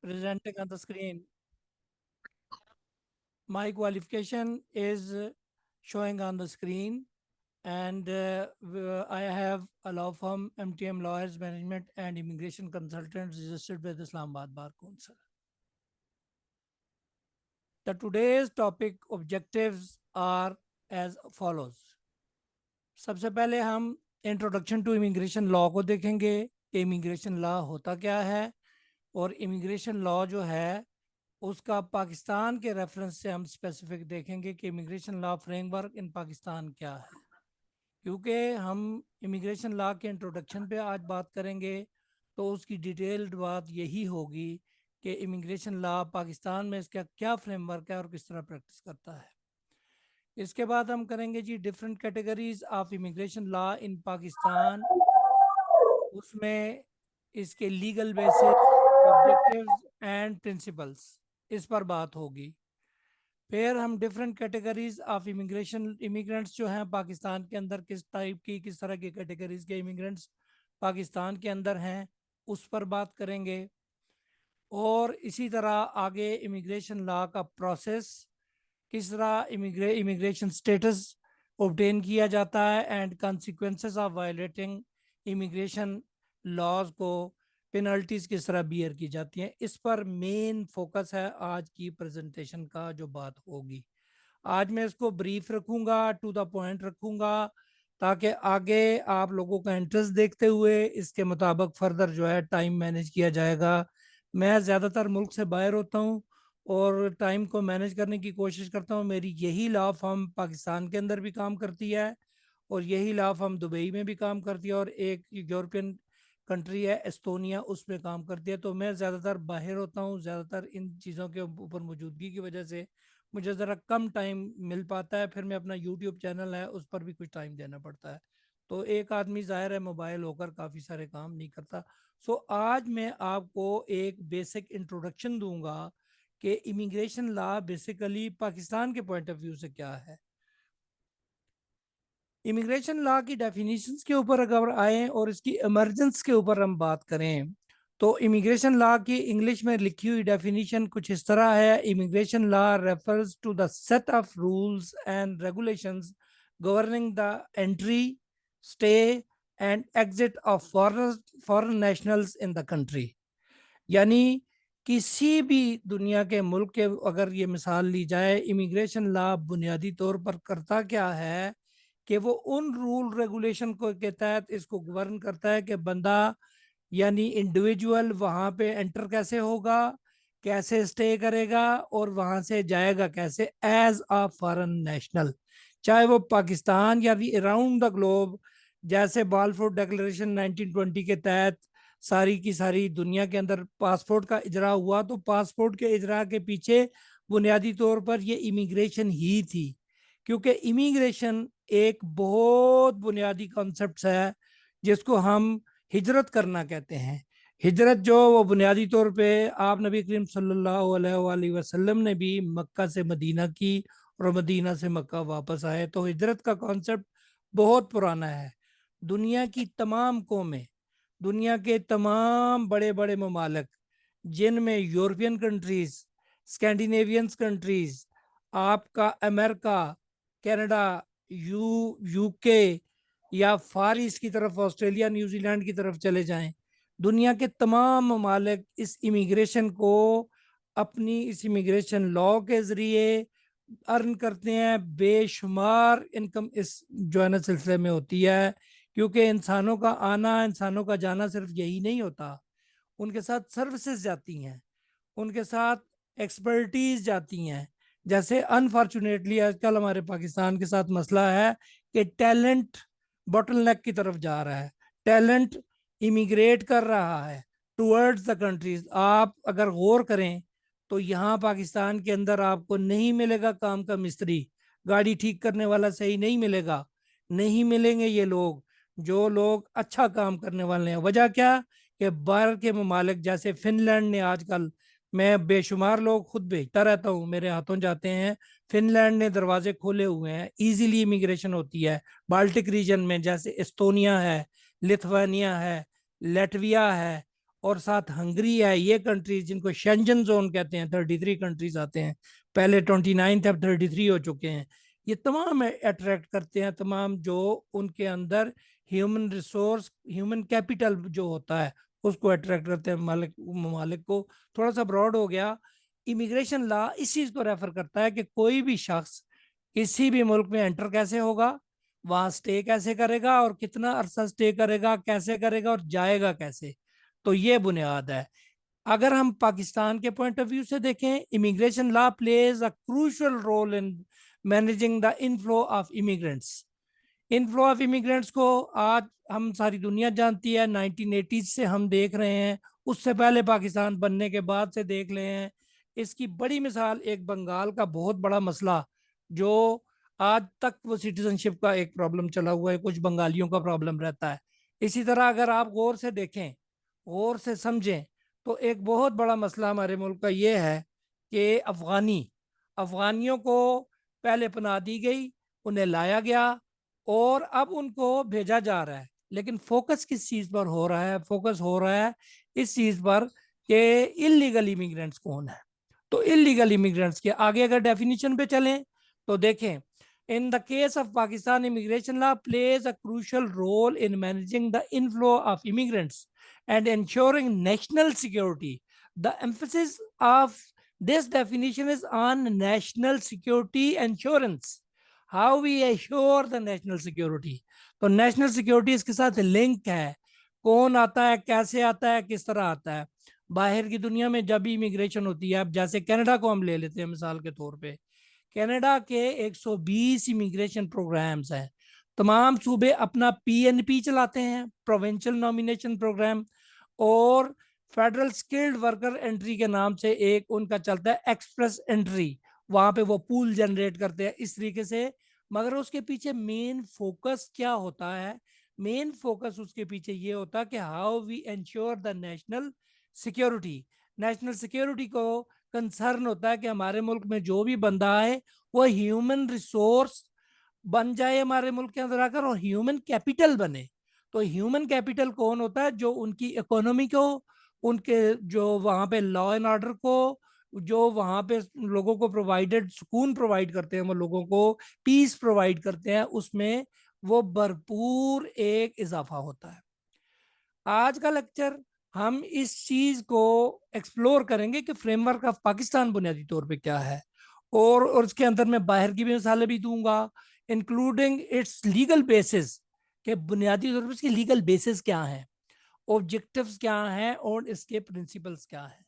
presenting on the screen. My qualification is showing on the screen, and I have a law firm, MTM Lawyers Management and Immigration Consultants, registered with Islamabad Bar Council. The today's topic objectives are as follows. सबसे पहले हम introduction to immigration law को देखेंगे कि immigration law होता क्या है, और इमिग्रेशन लॉ जो है उसका पाकिस्तान के रेफरेंस से हम स्पेसिफिक देखेंगे कि immigration law framework in Pakistan क्या है। क्योंकि हम इमिग्रेशन लॉ के इंट्रोडक्शन पे आज बात करेंगे तो उसकी डिटेल्ड बात यही होगी कि इमिग्रेशन लॉ पाकिस्तान में इसका क्या फ्रेमवर्क है और किस तरह प्रैक्टिस करता है। इसके बाद हम करेंगे जी different categories of immigration law in Pakistan, उसमें इसके legal basis, objectives and principles, इस पर बात होगी। फिर हम different categories of immigration, immigrants जो हैं पाकिस्तान के अंदर किस टाइप की, किस तरह की कैटेगरीज के इमिग्रेंट्स पाकिस्तान के अंदर हैं, उस पर बात करेंगे। और इसी तरह आगे इमिग्रेशन लॉ का प्रोसेस, किस तरह इमिग्रेशन स्टेटस ऑब्टेन किया जाता है, and consequences of violating immigration laws को पेनल्टीज किस तरह बियर की जाती हैं, इस पर मेन फोकस है आज की प्रेजेंटेशन का जो बात होगी। आज मैं इसको ब्रीफ रखूंगा, टू द पॉइंट रखूंगा, ताकि आगे आप लोगों का इंटरेस्ट देखते हुए इसके मुताबिक फर्दर जो है टाइम मैनेज किया जाएगा। मैं ज़्यादातर मुल्क से बाहर होता हूँ और टाइम को मैनेज करने की कोशिश करता हूँ। मेरी यही लॉ फर्म पाकिस्तान के अंदर भी काम करती है और यही लॉ फर्म दुबई में भी काम करती है, और एक यूरोपियन कंट्री है एस्टोनिया, उसमें काम करती है। तो मैं ज़्यादातर बाहर होता हूँ, ज़्यादातर इन चीज़ों के ऊपर मौजूदगी की वजह से मुझे ज़रा कम टाइम मिल पाता है। फिर मैं अपना यूट्यूब चैनल है उस पर भी कुछ टाइम देना पड़ता है। तो एक आदमी ज़ाहिर है मोबाइल होकर काफ़ी सारे काम नहीं करता। सो आज मैं आपको एक बेसिक इंट्रोडक्शन दूंगा कि इमिग्रेशन लॉ बेसिकली पाकिस्तान के पॉइंट ऑफ व्यू से क्या है। इमिग्रेशन लॉ की डेफिनेशंस के ऊपर अगर आए और इसकी इमरजेंस के ऊपर हम बात करें तो इमिग्रेशन लॉ की इंग्लिश में लिखी हुई डेफिनेशन कुछ इस तरह है। Immigration law refers to the set of rules and regulations governing the entry, stay and exit of foreign nationals in the country. यानी किसी भी दुनिया के मुल्क के अगर ये मिसाल ली जाए, इमिग्रेशन लॉ बुनियादी तौर पर करता क्या है कि वो उन रूल रेगुलेशन को के तहत इसको गवर्न करता है कि बंदा यानी इंडिविजुअल वहाँ पे एंटर कैसे होगा, कैसे स्टे करेगा और वहाँ से जाएगा कैसे एज अ फॉरेन नेशनल, चाहे वो पाकिस्तान या भी अराउंड द ग्लोब। जैसे बालफोर डिक्लेरेशन 1920 के तहत सारी की सारी दुनिया के अंदर पासपोर्ट का इजरा हुआ, तो पासपोर्ट के इजरा के पीछे बुनियादी तौर पर ये इमिग्रेशन ही थी। क्योंकि इमिग्रेशन एक बहुत बुनियादी कॉन्सेप्ट है जिसको हम हिजरत करना कहते हैं। हिजरत जो वो बुनियादी तौर पे आप नबी करीम सल्लल्लाहु अलैहि वसल्लम ने भी मक्का से मदीना की और मदीना से मक्का वापस आए। तो हिजरत का कॉन्सेप्ट बहुत पुराना है। दुनिया की तमाम कौमें, दुनिया के तमाम बड़े बड़े ममालिक जिनमें यूरोपियन कंट्रीज, स्कैंडिनेवियंस कंट्रीज, आपका अमेरिका, कनाडा, यूके या फार ईस्ट की तरफ ऑस्ट्रेलिया, न्यूजीलैंड की तरफ चले जाएं, दुनिया के तमाम ममालिक इस इमिग्रेशन को अपनी इस इमिग्रेशन लॉ के ज़रिए अर्न करते हैं। बेशुमार इनकम इस जो है ना सिलसिले में होती है, क्योंकि इंसानों का आना, इंसानों का जाना सिर्फ यही नहीं होता, उनके साथ सर्विसेज जाती हैं, उनके साथ एक्सपर्टीज जाती हैं। जैसे अनफॉर्चुनेटली आजकल हमारे पाकिस्तान के साथ मसला है कि टैलेंट बॉटलनेक की तरफ जा रहा है, टैलेंट इमिग्रेट कर रहा है टुवर्ड्स द कंट्रीज। आप अगर गौर करें तो यहाँ पाकिस्तान के अंदर आपको नहीं मिलेगा काम का मिस्त्री, गाड़ी ठीक करने वाला सही नहीं मिलेगा, नहीं मिलेंगे ये लोग जो लोग अच्छा काम करने वाले हैं। वजह क्या कि बाहर के ममालिक जैसे फिनलैंड ने आजकल, मैं बेशुमार लोग खुद भेजता रहता हूँ, मेरे हाथों जाते हैं, फिनलैंड ने दरवाजे खोले हुए हैं, इजीली इमिग्रेशन होती है। बाल्टिक रीजन में जैसे एस्टोनिया है, लिथुआनिया है, लेटविया है, और साथ हंगरी है, ये कंट्रीज जिनको शेंजन जोन कहते हैं, 33 कंट्रीज आते हैं, पहले 29 थे, अब 33 हो चुके हैं। ये तमाम अट्रैक्ट करते हैं, तमाम जो उनके अंदर ह्यूमन रिसोर्स, ह्यूमन कैपिटल जो होता है उसको अट्रैक्ट करते हैं ममालिक ममालिक को। थोड़ा सा ब्रॉड हो गया। इमिग्रेशन लॉ इस चीज को रेफर करता है कि कोई भी शख्स किसी भी मुल्क में एंटर कैसे होगा, वहां स्टे कैसे करेगा और कितना अरसा स्टे करेगा, कैसे करेगा और जाएगा कैसे। तो ये बुनियाद है। अगर हम पाकिस्तान के पॉइंट ऑफ व्यू से देखें, immigration law plays a crucial role in managing the inflow of immigrants. Inflow of immigrants को आज हम सारी दुनिया जानती है, 1980 से हम देख रहे हैं, उससे पहले पाकिस्तान बनने के बाद से देख रहे हैं। इसकी बड़ी मिसाल एक बंगाल का बहुत बड़ा मसला, जो आज तक वो सिटीजनशिप का एक प्रॉब्लम चला हुआ है, कुछ बंगालियों का प्रॉब्लम रहता है। इसी तरह अगर आप गौर से देखें, गौर से समझें, तो एक बहुत बड़ा मसला हमारे मुल्क का ये है कि अफगानियों को पहले पनाह दी गई, उन्हें लाया गया और अब उनको भेजा जा रहा है। लेकिन फोकस किस चीज पर हो रहा है? फोकस हो रहा है इस चीज पर कि इलीगल इमिग्रेंट्स कौन है। तो इलीगल इमिग्रेंट्स के आगे अगर डेफिनेशन पे चलें तो देखें, in the case of Pakistan, immigration law plays a crucial role in managing the inflow of immigrants and ensuring national security. The emphasis of this definition is on national security assurance. How we assure the national security. तो national security इसके साथ link है, कौन आता है, कैसे आता है, किस तरह आता है। बाहर की दुनिया में जब भी इमिग्रेशन होती है, अब जैसे कनाडा को हम ले लेते हैं मिसाल के तौर पे, कनाडा के 120 इमिग्रेशन प्रोग्राम्स हैं। तमाम सूबे अपना पीएनपी चलाते हैं, प्रोविंशियल नॉमिनेशन प्रोग्राम, और फेडरल स्किल्ड वर्कर एंट्री के नाम से एक उनका चलता है एक्सप्रेस एंट्री, वहां पे वो पूल जनरेट करते हैं इस तरीके से। मगर उसके पीछे मेन फोकस क्या होता है? मेन फोकस उसके पीछे ये होता है कि how we ensure the national security. National security को कंसर्न होता है कि हमारे मुल्क में जो भी बंदा है वो ह्यूमन रिसोर्स बन जाए हमारे मुल्क के अंदर आकर, और ह्यूमन कैपिटल बने। तो ह्यूमन कैपिटल कौन होता है? जो उनकी इकोनॉमी को, उनके जो वहाँ पे लॉ एंड ऑर्डर को, जो वहाँ पे लोगों को प्रोवाइडेड सुकून प्रोवाइड करते हैं, वो लोगों को पीस प्रोवाइड करते हैं, उसमें वो भरपूर एक इजाफा होता है। आज का लेक्चर हम इस चीज को एक्सप्लोर करेंगे कि फ्रेमवर्क ऑफ पाकिस्तान बुनियादी तौर पे क्या है, और उसके अंदर मैं बाहर की भी मिसालें भी दूंगा, इंक्लूडिंग इट्स लीगल बेसिस, के बुनियादी तौर पर इसके लीगल बेसिस क्या है, ऑब्जेक्टिव्स क्या हैं और इसके प्रिंसिपल्स क्या हैं।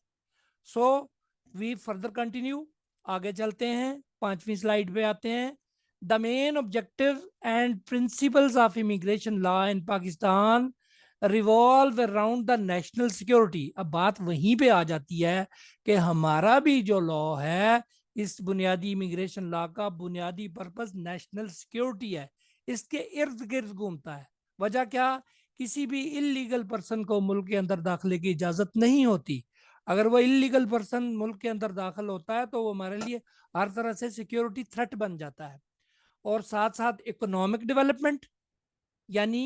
सो वी फर्दर कंटिन्यू, आगे चलते हैं, 5वीं स्लाइड पे आते हैं। The main objective and principles of immigration law in Pakistan revolve around the national security. अब बात वहीं पे आ जाती है कि हमारा भी जो लॉ है, इस बुनियादी इमिग्रेशन लॉ का बुनियादी पर्पस नेशनल सिक्योरिटी है, इसके इर्द गिर्द घूमता है। वजह क्या? किसी भी इलीगल पर्सन को मुल्क के अंदर दाखिले की इजाजत नहीं होती। अगर वो इलीगल पर्सन मुल्क के अंदर दाखिल होता है तो वो हमारे लिए हर तरह से सिक्योरिटी थ्रेट बन जाता है। और साथ साथ इकोनॉमिक डेवलपमेंट, यानी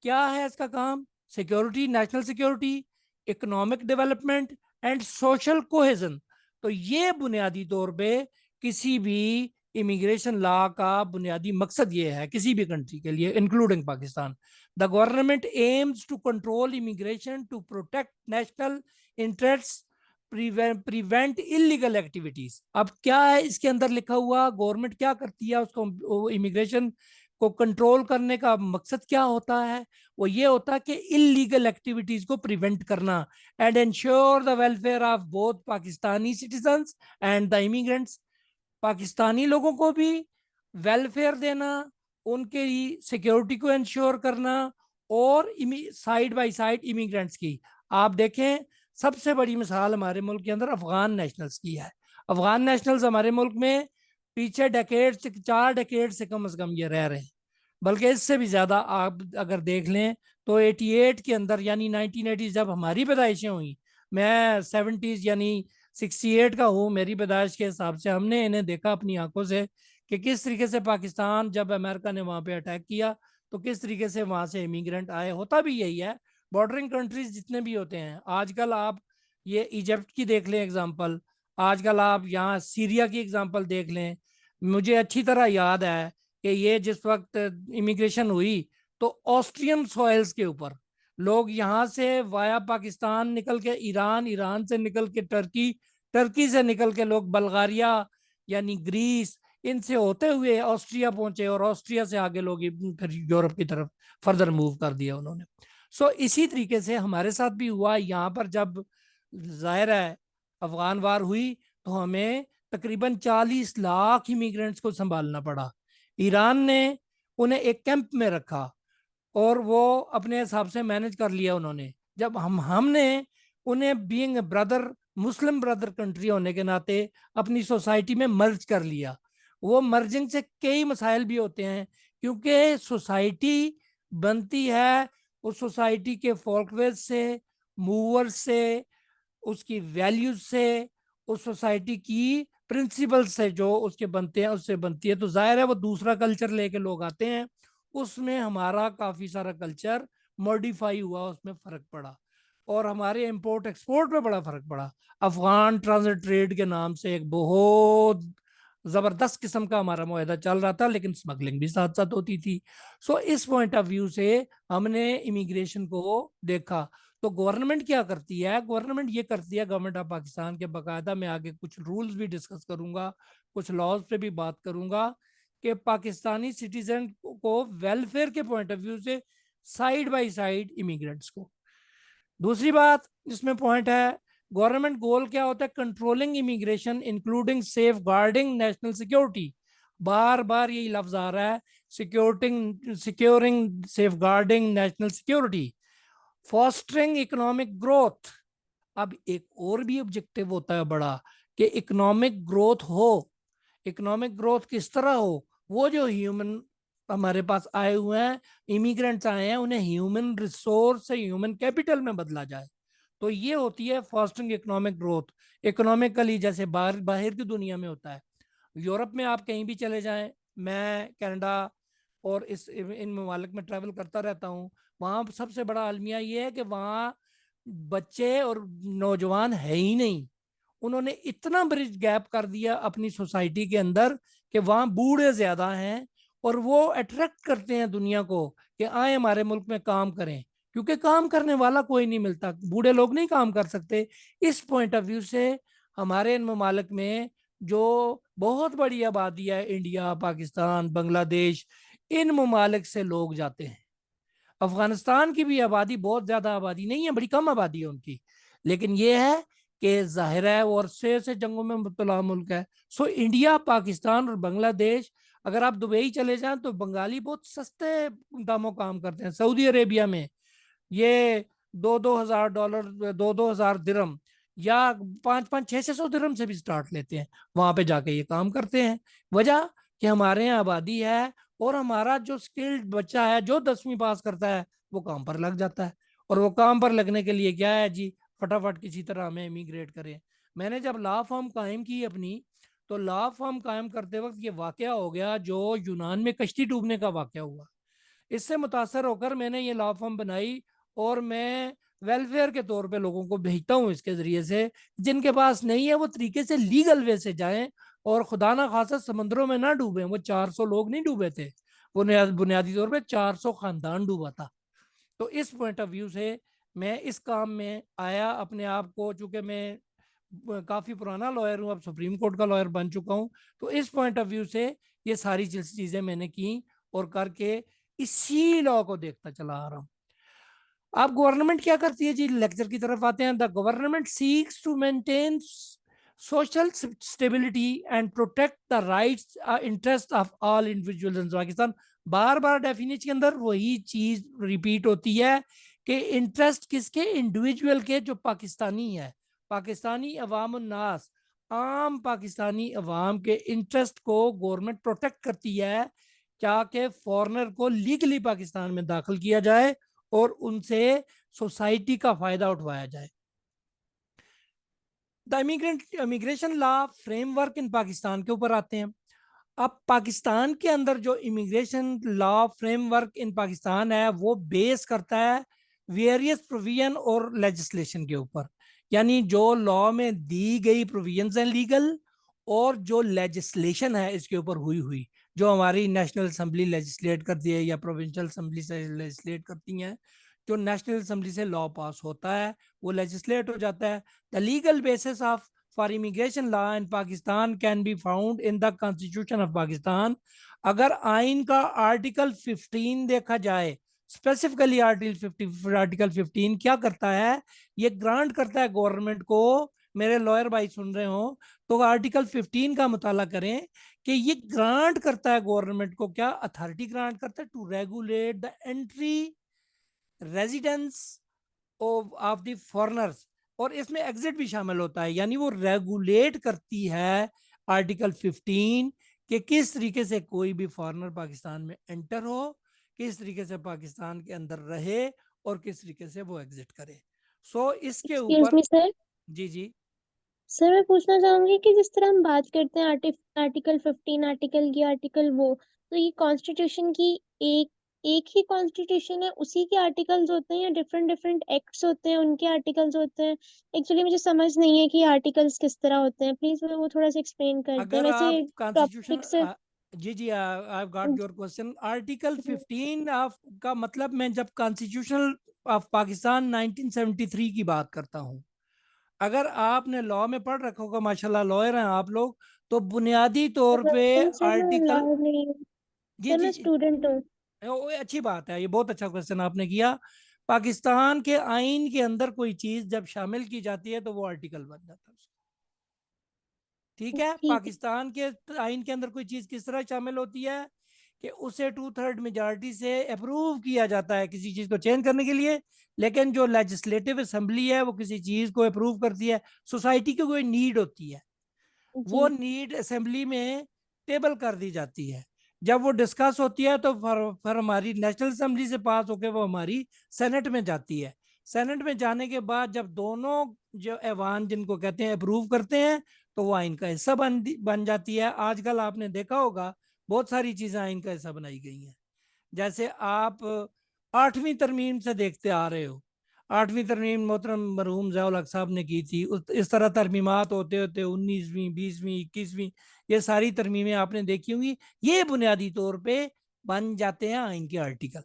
क्या है इसका काम? Security, national security, economic development and social cohesion. तो ये बुनियादी तौर पे किसी भी इमिग्रेशन लॉ का बुनियादी मकसद ये है, किसी भी कंट्री के लिए including Pakistan. The government aims to control immigration to protect national interest, prevent illegal activities. अब क्या है इसके अंदर लिखा हुआ? गवर्नमेंट क्या करती है? उसको इमिग्रेशन को कंट्रोल करने का मकसद क्या होता है? वो ये होता है कि इलीगल एक्टिविटीज को प्रिवेंट करना, and ensure the welfare of both Pakistani citizens and the immigrants. Pakistani लोगों को भी वेलफेयर देना, उनके सिक्योरिटी को इंश्योर करना, और साइड बाय साइड इमिग्रेंट्स की। आप देखें, सबसे बड़ी मिसाल हमारे मुल्क के अंदर अफगान नेशनल्स की है। अफगान नेशनल्स हमारे मुल्क में पीछे डेकेड से, 4 डेकेड से कम ये रह रहे हैं, बल्कि इससे भी ज्यादा। आप अगर देख लें तो 88 के अंदर, यानी 1980 जब हमारी पैदाइशें हुई, मैं 70s यानी 68 का हूँ, मेरी पैदाइश के हिसाब से हमने इन्हें देखा अपनी आंखों से कि किस तरीके से पाकिस्तान, जब अमेरिका ने वहां पे अटैक किया तो किस तरीके से वहां से इमिग्रेंट आए। होता भी यही है, बॉर्डरिंग कंट्रीज जितने भी होते हैं, आजकल आप ये इजिप्ट की देख लें एग्जांपल, आजकल आप यहाँ सीरिया की एग्जांपल देख लें। मुझे अच्छी तरह याद है कि ये जिस वक्त इमिग्रेशन हुई तो ऑस्ट्रियन सॉइल्स के ऊपर लोग यहाँ से वाया पाकिस्तान निकल के ईरान, ईरान से निकल के टर्की, टर्की से निकल के लोग बल्गारिया यानी ग्रीस, इनसे होते हुए ऑस्ट्रिया पहुंचे और ऑस्ट्रिया से आगे लोग फिर यूरोप की तरफ फर्दर मूव कर दिया उन्होंने। सो इसी तरीके से हमारे साथ भी हुआ। यहाँ पर जब जाहिर है अफगान वार हुई तो हमें तकरीबन 40 लाख इमिग्रेंट्स को संभालना पड़ा। ईरान ने उन्हें एक कैंप में रखा और वो अपने हिसाब से मैनेज कर लिया उन्होंने। जब हमने उन्हें बीइंग ब्रदर, मुस्लिम ब्रदर कंट्री होने के नाते अपनी सोसाइटी में मर्ज कर लिया। वो मर्जिंग से कई मसाइल भी होते हैं, क्योंकि सोसाइटी बनती है उस सोसाइटी के फोल्कवेज से, मूवर्स से, उसकी वैल्यूज से, उस सोसाइटी की प्रिंसिपल से जो उसके बनते हैं उससे बनती है। तो जाहिर है वो दूसरा कल्चर लेके लोग आते हैं, उसमें हमारा काफ़ी सारा कल्चर मॉडिफाई हुआ, उसमें फ़र्क पड़ा और हमारे इंपोर्ट एक्सपोर्ट में बड़ा फ़र्क पड़ा। अफगान ट्रांजिट ट्रेड के नाम से एक बहुत ज़बरदस्त किस्म का हमारा मुआहदा चल रहा था, लेकिन स्मगलिंग भी साथ साथ होती थी। सो इस पॉइंट ऑफ व्यू से हमने इमिग्रेशन को देखा। तो गवर्नमेंट क्या करती है, गवर्नमेंट ये करती है, गवर्नमेंट ऑफ पाकिस्तान के बाकायदा मैं आगे कुछ रूल्स भी डिस्कस करूंगा, कुछ लॉज पे भी बात करूंगा कि पाकिस्तानी सिटीजन को वेलफेयर के पॉइंट ऑफ व्यू से साइड बाय साइड इमिग्रेंट्स को। दूसरी बात इसमें पॉइंट है, गवर्नमेंट गोल क्या होता है, controlling immigration including safeguarding national security. बार बार यही लफ्ज आ रहा है, securing safeguarding national security, fostering economic growth. अब एक और भी ऑब्जेक्टिव होता है बड़ा कि इकोनॉमिक ग्रोथ हो। इकोनॉमिक ग्रोथ किस तरह हो, वो जो ह्यूमन हमारे पास आए हुए हैं, इमिग्रेंट्स आए हैं, उन्हें ह्यूमन रिसोर्स से ह्यूमन कैपिटल में बदला जाए। तो ये होती है फॉस्टरिंग इकोनॉमिक ग्रोथ। इकोनॉमिकली जैसे बाहर बाहर की दुनिया में होता है, यूरोप में आप कहीं भी चले जाएं, मैं कनाडा और इन ममालिक में ट्रैवल करता रहता हूँ, वहाँ सबसे बड़ा अलमिया ये है कि वहाँ बच्चे और नौजवान है ही नहीं। उन्होंने इतना ब्रिज गैप कर दिया अपनी सोसाइटी के अंदर कि वहाँ बूढ़े ज्यादा हैं और वो अट्रैक्ट करते हैं दुनिया को कि आए हमारे मुल्क में काम करें, क्योंकि काम करने वाला कोई नहीं मिलता, बूढ़े लोग नहीं काम कर सकते। इस पॉइंट ऑफ व्यू से हमारे इन ममालिक में जो बहुत बड़ी आबादी है, इंडिया, पाकिस्तान, बांग्लादेश, इन ममालिक से लोग जाते हैं। अफगानिस्तान की भी आबादी बहुत ज्यादा आबादी नहीं है, बड़ी कम आबादी है उनकी, लेकिन ये है कि जाहिर है वो अरसे से जंगों में मुब्तला मुल्क है। सो इंडिया, पाकिस्तान और बांग्लादेश, अगर आप दुबई चले जाएं तो बंगाली बहुत सस्ते दामों काम करते हैं। सऊदी अरेबिया में ये 2-2 हज़ार डॉलर, 2-2 हज़ार दिरम या 5-5, 600 दिरम से भी स्टार्ट लेते हैं, वहां पे जाके ये काम करते हैं। वजह कि हमारे यहाँ आबादी है और हमारा जो स्किल्ड बच्चा है जो 10वीं पास करता है वो काम पर लग जाता है। और वो काम पर लगने के लिए क्या है जी, फटाफट किसी तरह हमें इमिग्रेट करें। मैंने जब लॉ फर्म कायम की अपनी, तो लॉ फर्म कायम करते वक्त ये वाकया हो गया जो यूनान में कश्ती डूबने का वाकया हुआ। इससे मुतासर होकर मैंने ये लॉ फर्म बनाई और मैं वेलफेयर के तौर पे लोगों को भेजता हूँ इसके जरिए से। जिनके पास नहीं है वो तरीके से लीगल वे से जाएं और खुदा ना खासा समंदरों में ना डूबे। वो 400 लोग नहीं डूबे थे, वो बुनियादी तौर पे 400 खानदान डूबा था। तो इस पॉइंट ऑफ व्यू से मैं इस काम में आया अपने आप को, चूंकि मैं काफ़ी पुराना लॉयर हूँ, अब सुप्रीम कोर्ट का लॉयर बन चुका हूँ, तो इस पॉइंट ऑफ व्यू से ये सारी चीज़ें मैंने की और करके इसी लॉ को देखता चला आ रहा हूँ। अब गवर्नमेंट क्या करती है जी, लेक्चर की तरफ आते हैं। The government seeks to maintain social stability and protect the rights interest of all individuals in Pakistan. बार बार डेफिनेशन के अंदर वही चीज रिपीट होती है कि इंटरेस्ट किसके, इंडिविजुअल के, जो पाकिस्तानी है, पाकिस्तानी अवाम उन्नास, आम पाकिस्तानी अवाम के इंटरेस्ट को गवर्नमेंट प्रोटेक्ट करती है, क्या के फॉरनर को लीगली पाकिस्तान में दाखिल किया जाए और उनसे सोसाइटी का फायदा उठवाया जाए। The immigration law framework in Pakistan के ऊपर आते हैं। अब पाकिस्तान के अंदर जो immigration law framework in Pakistan है वो बेस करता है वेरियस प्रोविजन और लेजिस्लेशन के ऊपर, यानी जो लॉ में दी गई प्रोविजंस हैं लीगल, और जो लेजिस्लेशन है इसके ऊपर हुई हुई, जो हमारी नेशनल असेंबली लेजिस्लेट करती है या प्रोविंशियल असेंबली से लेजिस्लेट करती हैं, जो नेशनल असेंबली से लॉ पास होता है वो लेजिस्लेट हो जाता है। The legal basis of for immigration law in Pakistan can be found in the constitution of Pakistan. अगर आइन का आर्टिकल 15 देखा जाए, स्पेसिफिकली आर्टिकल 15 क्या करता है, ये ग्रांट करता है गवर्नमेंट को, मेरे लॉयर भाई सुन रहे हो तो आर्टिकल 15 का मुताला करें कि ये ग्रांट करता है गवर्नमेंट को, क्या अथॉरिटी ग्रांट करता है to regulate the entry residence of the foreigners, और इसमें एग्जिट भी शामिल होता है, यानी वो रेगुलेट करती है आर्टिकल 15 कि किस तरीके से कोई भी फॉरेनर पाकिस्तान में एंटर हो, किस तरीके से पाकिस्तान के अंदर रहे, और किस तरीके से वो एग्जिट करे। सो इसके एक्सक्यूज ऊपर मी सर। जी जी सर मैं पूछना चाहूंगी कि जिस तरह हम बात करते हैं आर्टिकल 15, आर्टिकल ये आर्टिकल वो, तो ये कॉन्स्टिट्यूशन की एक एक ही कॉन्स्टिट्यूशन है, उसी के आर्टिकल्स होते हैं या डिफरेंट डिफरेंट एक्ट्स होते हैं उनके आर्टिकल्स होते हैं? एक्चुअली मुझे समझ नहीं है कि आर्टिकल्स किस तरह होते हैं, प्लीज वो थोड़ा सा एक्सप्लेन करते हैं अगर वैसे। आप कॉन्स्टिट्यूशन टॉपिक से जी जी I got your question. Article 15 of का मतलब, मैं जब कॉन्स्टिट्यूशन ऑफ पाकिस्तान 1973 की बात करता हूँ, अगर आपने लॉ में पढ़ रखा होगा, माशाल्लाह लॉयर हैं आप लोग, तो बुनियादी तौर पे सर मैं आर्टिकल लॉयर नहीं हूँ। जी सर जी मैं स्टूडेंट हूँ। अच्छी बात है, ये बहुत अच्छा क्वेश्चन आपने किया। पाकिस्तान के आइन के अंदर कोई चीज जब शामिल की जाती है तो वो आर्टिकल बन जाता है। ठीक है, ठीक है। पाकिस्तान के आइन के अंदर कोई चीज किस तरह शामिल होती है कि उसे 2/3 मेजॉरिटी से अप्रूव किया जाता है किसी चीज को चेंज करने के लिए, लेकिन जो लेजिस्लेटिव असेंबली है वो किसी चीज को अप्रूव करती है, सोसाइटी की कोई नीड होती है, वो जी नीड असेंबली में टेबल कर दी जाती है। जब वो डिस्कस होती है तो फिर हमारी नेशनल असेंबली से पास होकर वो हमारी सेनेट में जाती है। सेनेट में जाने के बाद जब दोनों जो ऐवान जिनको कहते हैं अप्रूव करते हैं, तो वो आइन का हिस्सा बन जाती है। आजकल आपने देखा होगा बहुत सारी चीजें आइन का हिस्सा बनाई गई हैं। जैसे आप 8वीं तरमीम से देखते आ रहे हो, 8वीं तरमीम मोहतरम मरहूम ज़ियाउल हक साहब ने की थी, इस तरह तरमीमात होते होते 19वीं 20वीं 21वीं ये सारी तरमीमें आपने देखी होंगी। ये बुनियादी तौर पे बन जाते हैं आइन के आर्टिकल,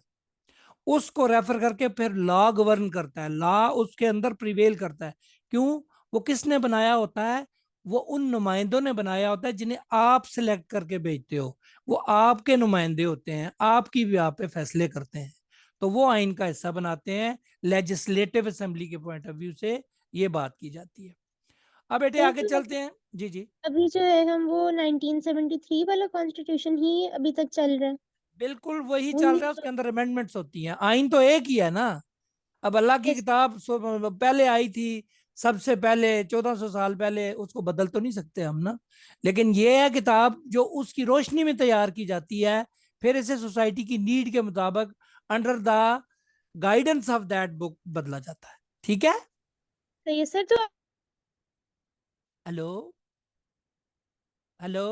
उसको रेफर करके फिर लॉ गवर्न करता है, लॉ उसके अंदर प्रिवेल करता है। क्यों? वो किसने बनाया होता है? वो उन नुमाइंदों ने बनाया होता है जिन्हें आप सिलेक्ट करके भेजते हो, वो आपके नुमाइंदे होते हैं, आपकी भी आप पे फैसले करते हैं, तो वो आइन का हिस्सा बनाते हैं। लेजिस्लेटिव असेंबली के पॉइंट ऑफ व्यू से ये बात की जाती है। अब बेटे सर आगे तो चलते हैं। जी जी अभी जो है हम वो 1973 वाला कॉन्स्टिट्यूशन ही अभी तक चल रहा है? बिल्कुल वही चल वही रहा है, उसके अंदर अमेंडमेंट्स होती हैं, आइन तो एक ही है ना। अब अल्लाह की यस। किताब पहले आई थी, सबसे पहले 1400 साल पहले, उसको बदल तो नहीं सकते हम ना, लेकिन ये है किताब जो उसकी रोशनी में तैयार की जाती है, फिर इसे सोसाइटी की नीड के मुताबिक under the guidance of that book बदला जाता है। ठीक है। सही है सर। तो हेलो हेलो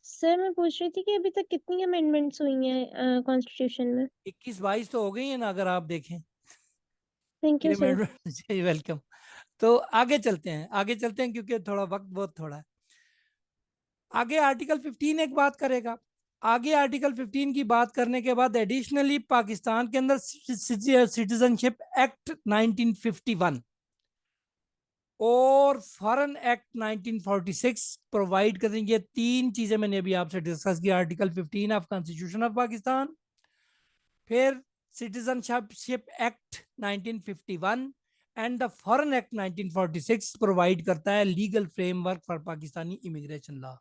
सर मैं पूछ रही थी कि अभी तक कितनी अमेंडमेंट्स हुई हैं कॉन्स्टिट्यूशन में? 21-22 तो हो गई है ना, अगर आप देखें। Thank you sir. वेलकम। तो आगे चलते हैं, आगे चलते हैं क्योंकि थोड़ा वक्त बहुत थोड़ा है। आगे आर्टिकल 15 एक बात करेगा। आगे आर्टिकल 15 की बात करने के बाद एडिशनली पाकिस्तान के अंदर सिटीजनशिप एक्ट 1951 और फॉरेन एक्ट 1946 प्रोवाइड करेंगे। ये तीन चीजें मैंने अभी आपसे डिस्कस की, article 15 of constitution of Pakistan, फिर citizenship act 1951 and the foreign act 1946 provide करता है legal framework for Pakistani immigration law.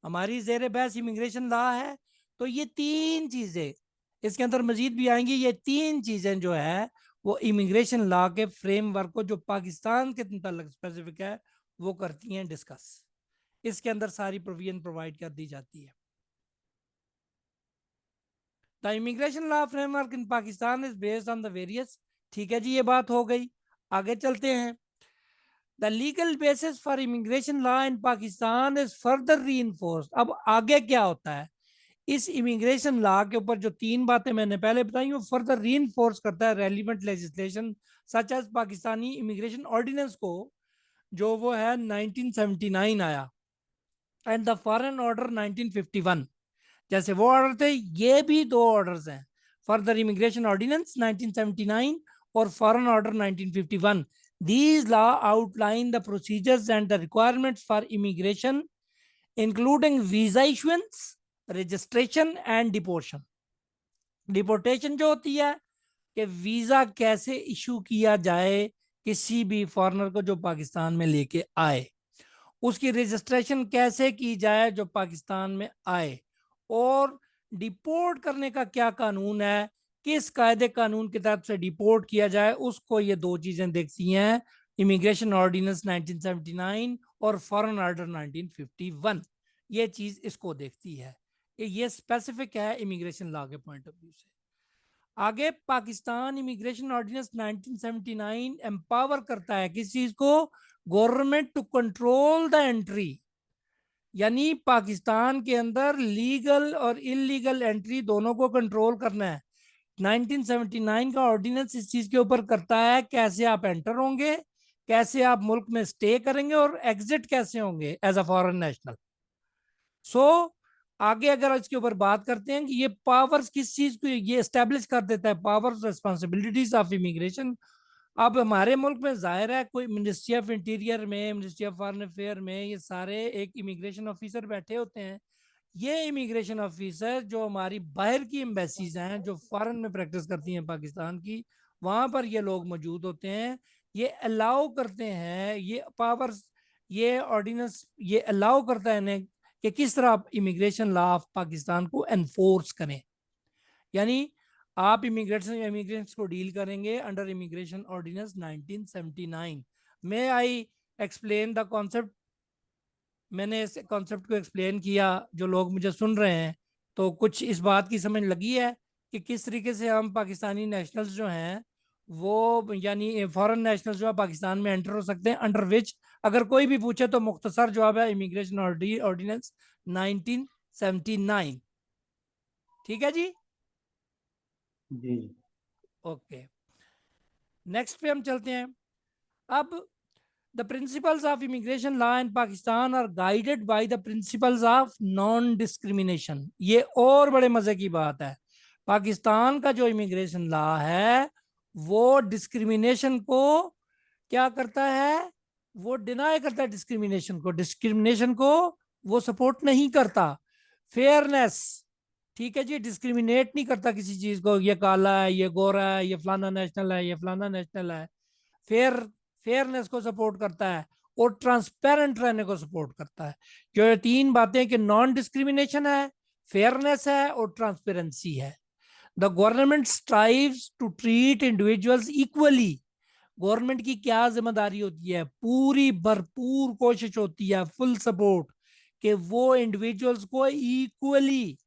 हमारी जेर बहस इमिग्रेशन लॉ है, तो ये तीन चीजें इसके अंदर मजीद भी आएंगी। ये तीन चीजें जो है वो इमिग्रेशन लॉ के फ्रेमवर्क को जो पाकिस्तान के मुताल्लिक स्पेसिफिक है वो करती हैं डिस्कस। इसके अंदर सारी प्रोविजन प्रोवाइड कर दी जाती है। The immigration law framework in Pakistan is based on the various. ठीक है जी, ये बात हो गई। आगे चलते हैं। The legal basis for immigration law in Pakistan is further री। अब आगे क्या होता है, इस इमिग्रेशन लॉ के ऊपर जो 3 बातें मैंने पहले बताई वो फर्दर रीइंफोर्स करता है relevant legislation such as Pakistani immigration ordinance को, जो वो है 1979 आया, एंड द फॉरेन ऑर्डर 1951। जैसे वो ऑर्डर थे, ये भी 2 ऑर्डर्स हैं, फर्दर इमिग्रेशन ऑर्डिनेंस 1979 और foreign order 1951। These law outline the procedures and the requirements for immigration, including visa issuance, registration and deportation. Deportation जो होती है कि वीजा कैसे इशू किया जाए किसी भी फॉरेनर को जो पाकिस्तान में लेके आए, उसकी रजिस्ट्रेशन कैसे की जाए जो पाकिस्तान में आए, और डिपोर्ट करने का क्या कानून है, किस कायदे कानून के तहत से डिपोर्ट किया जाए, उसको ये 2 चीजें देखती हैं, इमिग्रेशन ऑर्डिनेंस 1979 और फॉरेन ऑर्डर 1951। ये चीज इसको देखती है, ये स्पेसिफिक है इमिग्रेशन लॉ के पॉइंट ऑफ व्यू से। आगे पाकिस्तान इमिग्रेशन ऑर्डिनेंस 1979 एम्पावर करता है किस चीज को, government to control the entry, यानी पाकिस्तान के अंदर लीगल और इलीगल एंट्री दोनों को कंट्रोल करना है। 1979 का ऑर्डिनेंस इस चीज के ऊपर करता है कैसे आप एंटर होंगे, कैसे आप मुल्क में स्टे करेंगे और एग्जिट कैसे होंगे एज अ फॉरेन नेशनल। सो आगे अगर इसके ऊपर बात करते हैं कि ये पावर्स किस चीज को ये एस्टेब्लिश कर देता है, पावर्स रिस्पॉन्सिबिलिटीज ऑफ इमिग्रेशन। अब हमारे मुल्क में जाहिर है कोई मिनिस्ट्री ऑफ इंटीरियर में, मिनिस्ट्री ऑफ फॉरेन अफेयर में, ये सारे एक इमिग्रेशन ऑफिसर बैठे होते हैं। ये इमिग्रेशन ऑफिसर जो हमारी बाहर की एम्बेसीज हैं जो फॉरेन में प्रैक्टिस करती हैं पाकिस्तान की, वहां पर ये लोग मौजूद होते हैं। ये अलाउ करते हैं, ये पावर्स, ये ऑर्डिनेंस ये अलाउ करता है इन्हें कि किस तरह आप इमिग्रेशन लॉ ऑफ पाकिस्तान को एनफोर्स करें, यानी आप इमिग्रेशन को डील करेंगे under immigration ordinance 1979। May I explain the concept, मैंने इस कॉन्सेप्ट को एक्सप्लेन किया, जो लोग मुझे सुन रहे हैं तो कुछ इस बात की समझ लगी है कि किस तरीके से हम पाकिस्तानी नेशनल्स जो हैं वो, यानी फॉरेन नेशनल्स जो है पाकिस्तान में एंटर हो सकते हैं, अंडर विच अगर कोई भी पूछे तो मुख्तसर जवाब है इमिग्रेशन ऑर्डिनेंस 1979। ठीक है जी, जी ओके। नेक्स्ट पे हम चलते हैं। अब the principles of immigration law in Pakistan are guided by the principles of non discrimination। ये और बड़े मजे की बात है, पाकिस्तान का जो इमिग्रेशन लॉ है वो डिस्क्रिमिनेशन को क्या करता है, वो डिनाई करता है डिस्क्रिमिनेशन को वो सपोर्ट नहीं करता। फेयरनेस, ठीक है जी, डिस्क्रिमिनेट नहीं करता किसी चीज को, ये काला है, ये गोरा है, ये फलाना नेशनल है, ये फलाना नेशनल है। फेयरनेस को सपोर्ट करता है और ट्रांसपेरेंट रहने को सपोर्ट करता है। जो ये 3 बातें कि नॉन डिस्क्रिमिनेशन है, फेयरनेस है और ट्रांसपेरेंसी है। The government strives to treat individuals equally. Government की क्या जिम्मेदारी होती है, पूरी भरपूर कोशिश होती है, फुल सपोर्ट कि वो इंडिविजुअल्स को इक्वली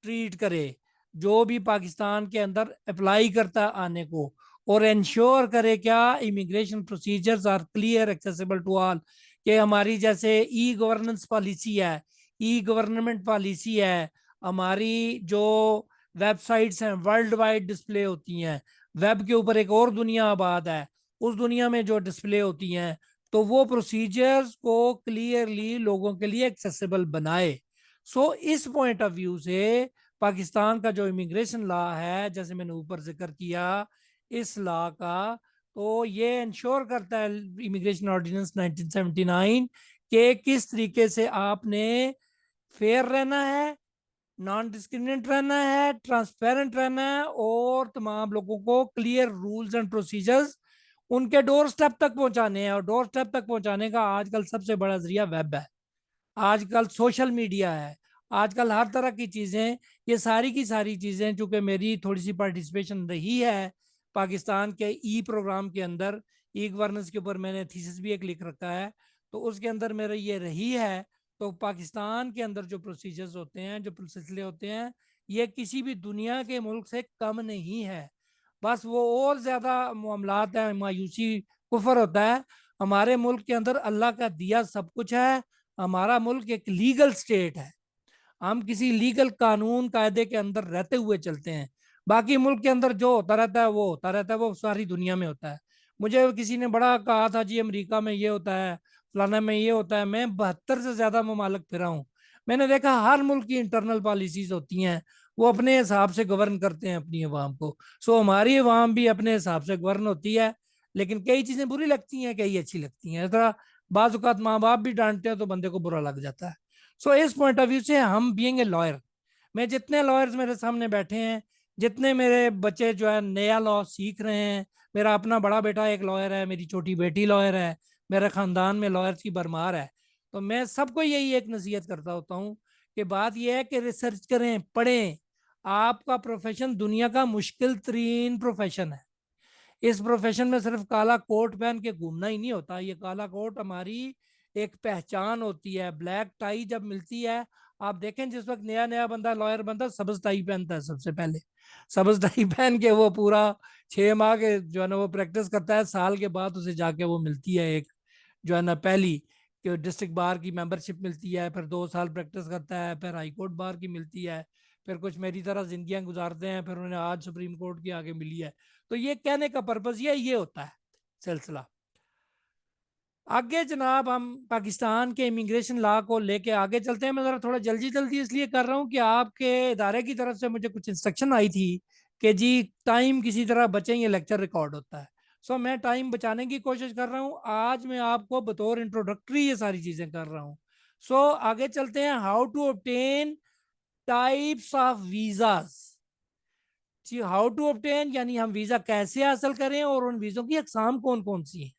ट्रीट करे जो भी पाकिस्तान के अंदर अप्लाई करता है आने को, और इंश्योर करे क्या, immigration procedures are clear accessible to all. कि हमारी जैसे ई गवर्नेंस पॉलिसी है, ई गवर्नमेंट पॉलिसी है, हमारी जो वेबसाइट्स हैं वर्ल्ड वाइड डिस्प्ले होती हैं, वेब के ऊपर एक और दुनिया आबाद है, उस दुनिया में जो डिस्प्ले होती हैं, तो वो प्रोसीजर्स को क्लियरली लोगों के लिए एक्सेसिबल बनाए। सो इस पॉइंट ऑफ व्यू से पाकिस्तान का जो इमिग्रेशन लॉ है, जैसे मैंने ऊपर जिक्र किया इस लॉ का, तो ये इंश्योर करता है इमिग्रेशन ऑर्डिनेंस 1979 के किस तरीके से आपने फेयर रहना है, नॉन डिस्क्रिमिनेट रहना है, ट्रांसपेरेंट रहना है, और तमाम लोगों को क्लियर रूल्स एंड प्रोसीजर्स उनके डोर स्टेप तक पहुंचाने हैं। और डोर स्टेप तक पहुंचाने का आजकल सबसे बड़ा जरिया वेब है, आजकल सोशल मीडिया है, आजकल हर तरह की चीजें, ये सारी की सारी चीजें, चूंकि मेरी थोड़ी सी पार्टिसिपेशन रही है पाकिस्तान के ई प्रोग्राम के अंदर, ई गवर्नेंस के ऊपर मैंने थीसिस भी एक लिख रखा है, तो उसके अंदर मेरा ये रही है। तो पाकिस्तान के अंदर जो प्रोसीजर्स होते हैं, जो सिलसिले होते हैं, ये किसी भी दुनिया के मुल्क से कम नहीं है। बस वो और ज्यादा मामलात है, मायूसी कुफर होता है। हमारे मुल्क के अंदर अल्लाह का दिया सब कुछ है, हमारा मुल्क एक लीगल स्टेट है, हम किसी लीगल कानून कायदे के अंदर रहते हुए चलते हैं। बाकी मुल्क के अंदर जो होता रहता है वो होता रहता है, वो सारी दुनिया में होता है। मुझे किसी ने बड़ा कहा था जी अमेरिका में ये होता है, फलाना में ये होता है। मैं 72 से ज्यादा ममालिक फिरा हूँ। मैंने देखा हर मुल्क की इंटरनल पॉलिसीज होती हैं, वो अपने हिसाब से गवर्न करते हैं अपनी अवाम को। सो हमारी अवाम भी अपने हिसाब से गवर्न होती है, लेकिन कई चीजें बुरी लगती हैं, कई अच्छी लगती हैं। इस तरह बाज औक़ात माँ बाप भी डांटते हैं तो बंदे को बुरा लग जाता है। सो इस पॉइंट ऑफ व्यू से हम बीइंग ए लॉयर, मैं जितने लॉयर्स मेरे सामने बैठे हैं, जितने मेरे बच्चे जो है नया लॉ सीख रहे हैं, मेरा अपना बड़ा बेटा एक लॉयर है, मेरी छोटी बेटी लॉयर है, मेरे खानदान में लॉयर्स की भरमार है, तो मैं सबको यही एक नसीहत करता होता हूँ कि बात यह है कि रिसर्च करें, पढ़ें। आपका प्रोफेशन दुनिया का मुश्किल तरीन प्रोफेशन है। इस प्रोफेशन में सिर्फ काला कोट पहन के घूमना ही नहीं होता। ये काला कोट हमारी एक पहचान होती है। ब्लैक टाई जब मिलती है, आप देखें जिस वक्त नया नया बंदा लॉयर बनता है सब्ज टाई पहनता है सबसे पहले। सब्ज टाई पहन के वो पूरा 6 माह के जो है ना वो प्रैक्टिस करता है। साल के बाद उसे जाके वो मिलती है एक जो है ना पहली कि डिस्ट्रिक्ट बार की मेंबरशिप मिलती है। फिर 2 साल प्रैक्टिस करता है, फिर हाई कोर्ट बार की मिलती है। फिर कुछ मेरी तरह जिंदगियां गुजारते हैं, फिर उन्हें आज सुप्रीम कोर्ट की आगे मिली है। तो ये कहने का पर्पज ये होता है सिलसिला। आगे जनाब हम पाकिस्तान के इमिग्रेशन लॉ को लेके आगे चलते हैं। मैं ज़रा थोड़ा जल्दी जल्दी इसलिए कर रहा हूँ कि आपके इदारे की तरफ से मुझे कुछ इंस्ट्रक्शन आई थी कि जी टाइम किसी तरह बचे, ये लेक्चर रिकॉर्ड होता है। सो मैं टाइम बचाने की कोशिश कर रहा हूँ। आज मैं आपको बतौर इंट्रोडक्टरी ये सारी चीज़ें कर रहा हूँ। सो आगे चलते हैं। How to obtain types of visas. जी हाउ टू ऑब्टेन यानी हम वीज़ा कैसे हासिल करें और उन वीज़ों की अकसाम कौन कौन सी हैं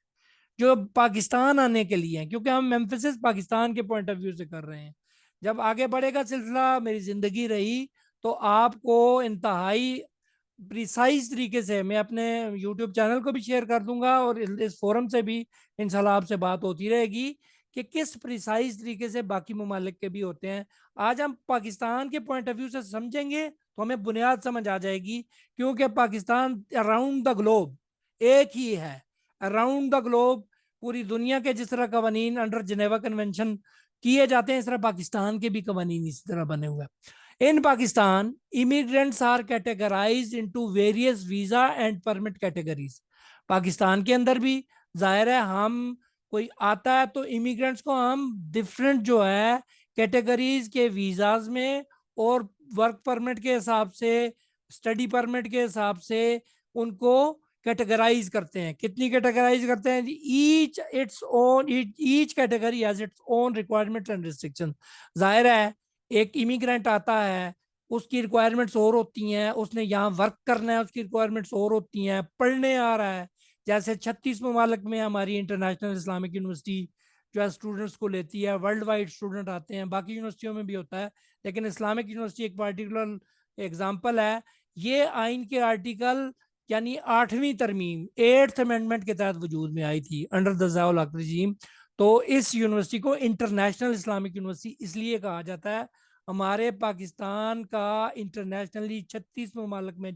जो पाकिस्तान आने के लिए हैं, क्योंकि हम एम्फेसिस पाकिस्तान के पॉइंट ऑफ व्यू से कर रहे हैं। जब आगे बढ़ेगा सिलसिला, मेरी जिंदगी रही तो आपको इंतहाई प्रिसाइज तरीके से मैं अपने यूट्यूब चैनल को भी शेयर कर दूंगा और इस फोरम से भी इंशाल्लाह आपसे बात होती रहेगी कि किस प्रिसाइज तरीके से बाकी ममालिक के भी होते हैं। आज हम पाकिस्तान के पॉइंट ऑफ व्यू से समझेंगे तो हमें बुनियाद समझ आ जाएगी, क्योंकि पाकिस्तान अराउंड द ग्लोब एक ही है। अराउंड द ग्लोब पूरी दुनिया के जिस तरह कवानीन अंडर जिनेवा कन्वेंशन किए जाते हैं, इस तरह पाकिस्तान के भी कवानीन इसी तरह बने हुए हैं। In Pakistan immigrants are categorized into various visa and permit categories. Pakistan के अंदर भी जाहिर है हम कोई आता है तो इमिग्रेंट्स को हम डिफरेंट जो है कैटेगरीज के वीजाज में और वर्क परमिट के हिसाब से, स्टडी परमिट के हिसाब से उनको कैटेगराइज करते हैं। कितनी कैटेगराइज करते हैं? Each its own, each category has its own requirements and restriction. जाहिर है एक इमिग्रेंट आता है, उसकी रिक्वायरमेंट्स और होती हैं, उसने यहाँ वर्क करना है, उसकी रिक्वायरमेंट्स और होती हैं। पढ़ने आ रहा है, जैसे 36 ममालिक में हमारी इंटरनेशनल इस्लामिक यूनिवर्सिटी जो है स्टूडेंट्स को लेती है, वर्ल्ड वाइड स्टूडेंट आते हैं, बाकी यूनिवर्सिटियों में भी होता है, लेकिन इस्लामिक यूनिवर्सिटी एक पार्टिकुलर एग्जाम्पल है। ये आइन के आर्टिकल यानी 8वीं तरमीम, 8th अमेंडमेंट के तहत वजूद में आई थी अंडर द ज़िया उल हक रजीम। तो इस यूनिवर्सिटी को इंटरनेशनल इस्लामिक यूनिवर्सिटी इसलिए कहा जाता है। हमारे पाकिस्तान का इंटरनेशनली 36 ममालिक में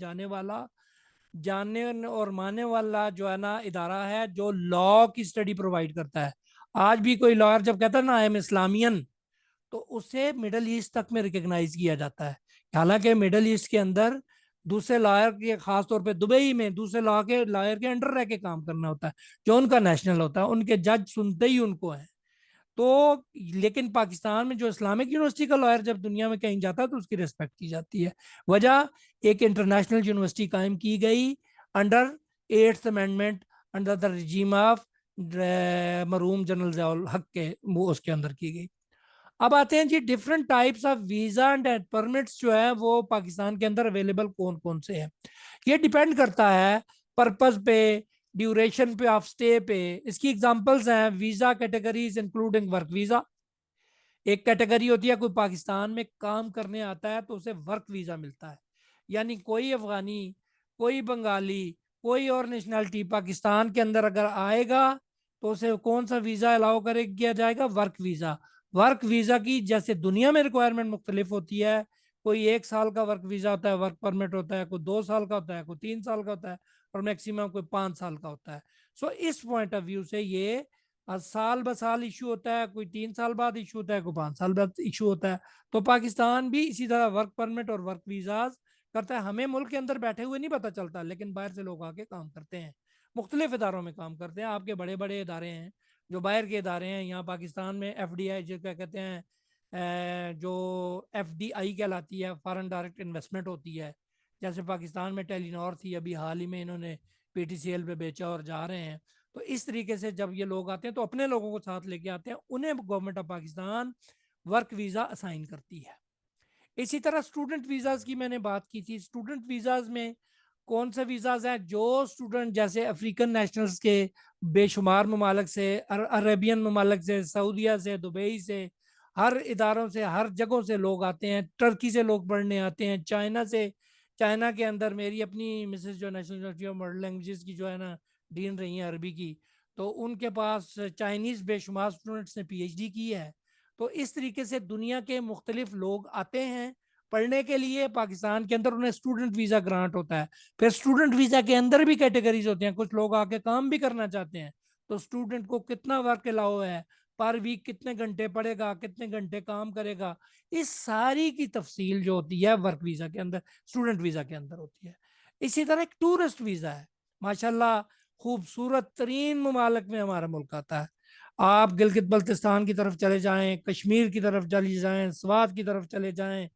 जानने और मानने वाला जो है ना इदारा है जो लॉ की स्टडी प्रोवाइड करता है। आज भी कोई लॉयर जब कहता है ना आई एम इस्लामियन, तो उसे मिडल ईस्ट तक में रिकग्नाइज किया जाता है। हालांकि मिडल ईस्ट के अंदर दूसरे लॉयर के, खासतौर पे दुबई में दूसरे लॉयर के अंडर रह के काम करना होता है, जो उनका नेशनल होता है, उनके जज सुनते ही उनको है। तो लेकिन पाकिस्तान में जो इस्लामिक यूनिवर्सिटी का लॉयर जब दुनिया में कहीं जाता है तो उसकी रिस्पेक्ट की जाती है। वजह, एक इंटरनेशनल यूनिवर्सिटी कायम की गई under 8th amendment, under the regime of मरहूम जनरल ज़िया उल हक के, वो उसके अंदर की गई। अब आते हैं जी different types of visa and permits जो है वो पाकिस्तान के अंदर अवेलेबल कौन कौन से हैं। ये डिपेंड करता है पर्पस पे, ड्यूरेशन पे, ऑफ स्टे पे। इसकी एग्जांपल्स हैं visa categories including work visa. एक कैटेगरी होती है कोई पाकिस्तान में काम करने आता है तो उसे वर्क वीजा मिलता है, यानी कोई अफगानी, कोई बंगाली, कोई और नेशनलिटी पाकिस्तान के अंदर अगर आएगा तो उसे कौन सा वीजा अलाउ किया जाएगा? Work visa. वर्क वीजा की जैसे दुनिया में रिक्वायरमेंट मुख्तलिफ होती है, कोई 1 साल का वर्क वीजा होता है, वर्क परमिट होता है, कोई 2 साल का होता है, कोई 3 साल का होता है और मैक्सिमम कोई 5 साल का होता है। सो इस पॉइंट ऑफ व्यू से ये साल ब साल इशू होता है, कोई 3 साल बाद इशू होता है, कोई 5 साल बाद इशू होता है। तो पाकिस्तान भी इसी तरह वर्क परमिट और वर्क वीज़ाज करता है। हमें मुल्क के अंदर बैठे हुए नहीं पता चलता, लेकिन बाहर से लोग आके काम करते हैं, मुख्तलिफ इदारों में काम करते हैं। आपके बड़े बड़े इदारे हैं जो बाहर के इदारे हैं, यहाँ पाकिस्तान में FDI जो क्या कहते हैं, जो FDI कहलाती है, फॉरेन डायरेक्ट इन्वेस्टमेंट होती है। जैसे पाकिस्तान में टेलीनॉर थी, अभी हाल ही में इन्होंने PTCL पे बेचा और जा रहे हैं। तो इस तरीके से जब ये लोग आते हैं तो अपने लोगों को साथ लेके आते हैं, उन्हें government of Pakistan work visa assign करती है। इसी तरह स्टूडेंट वीज़ाज की मैंने बात की थी। स्टूडेंट वीज़ाज में कौन से वीज़ाज हैं? जो स्टूडेंट जैसे अफ्रीकन नेशनल्स के बेशुमार ममालक से, अरेबियन ममालक से, सऊदीया से, दुबई से, हर इदारों से, हर जगहों से लोग आते हैं। टर्की से लोग पढ़ने आते हैं, चाइना से। चाइना के अंदर मेरी अपनी मिसेज जो national university of modern languages की जो है ना डीन रही हैं अरबी की, तो उनके पास चाइनीज़ बेशुमार स्टूडेंट्स ने PhD की है। तो इस तरीके से दुनिया के मुख्तलिफ लोग आते हैं पढ़ने के लिए पाकिस्तान के अंदर, उन्हें स्टूडेंट वीज़ा ग्रांट होता है। फिर स्टूडेंट वीज़ा के अंदर भी कैटेगरीज होती हैं, कुछ लोग आके काम भी करना चाहते हैं। तो स्टूडेंट को कितना वर्क अलाउ है, पर वीक कितने घंटे पढ़ेगा, कितने घंटे काम करेगा, इस सारी की तफसील जो होती है वर्क वीज़ा के अंदर, स्टूडेंट वीज़ा के अंदर होती है। इसी तरह एक टूरिस्ट वीज़ा है, माशाल्लाह खूबसूरत तरीन ममालक में हमारा मुल्क आता है। आप गिलगित बल्तिस्तान की तरफ चले जाएं, कश्मीर की तरफ चले जाएं, स्वात की तरफ चले जाएं,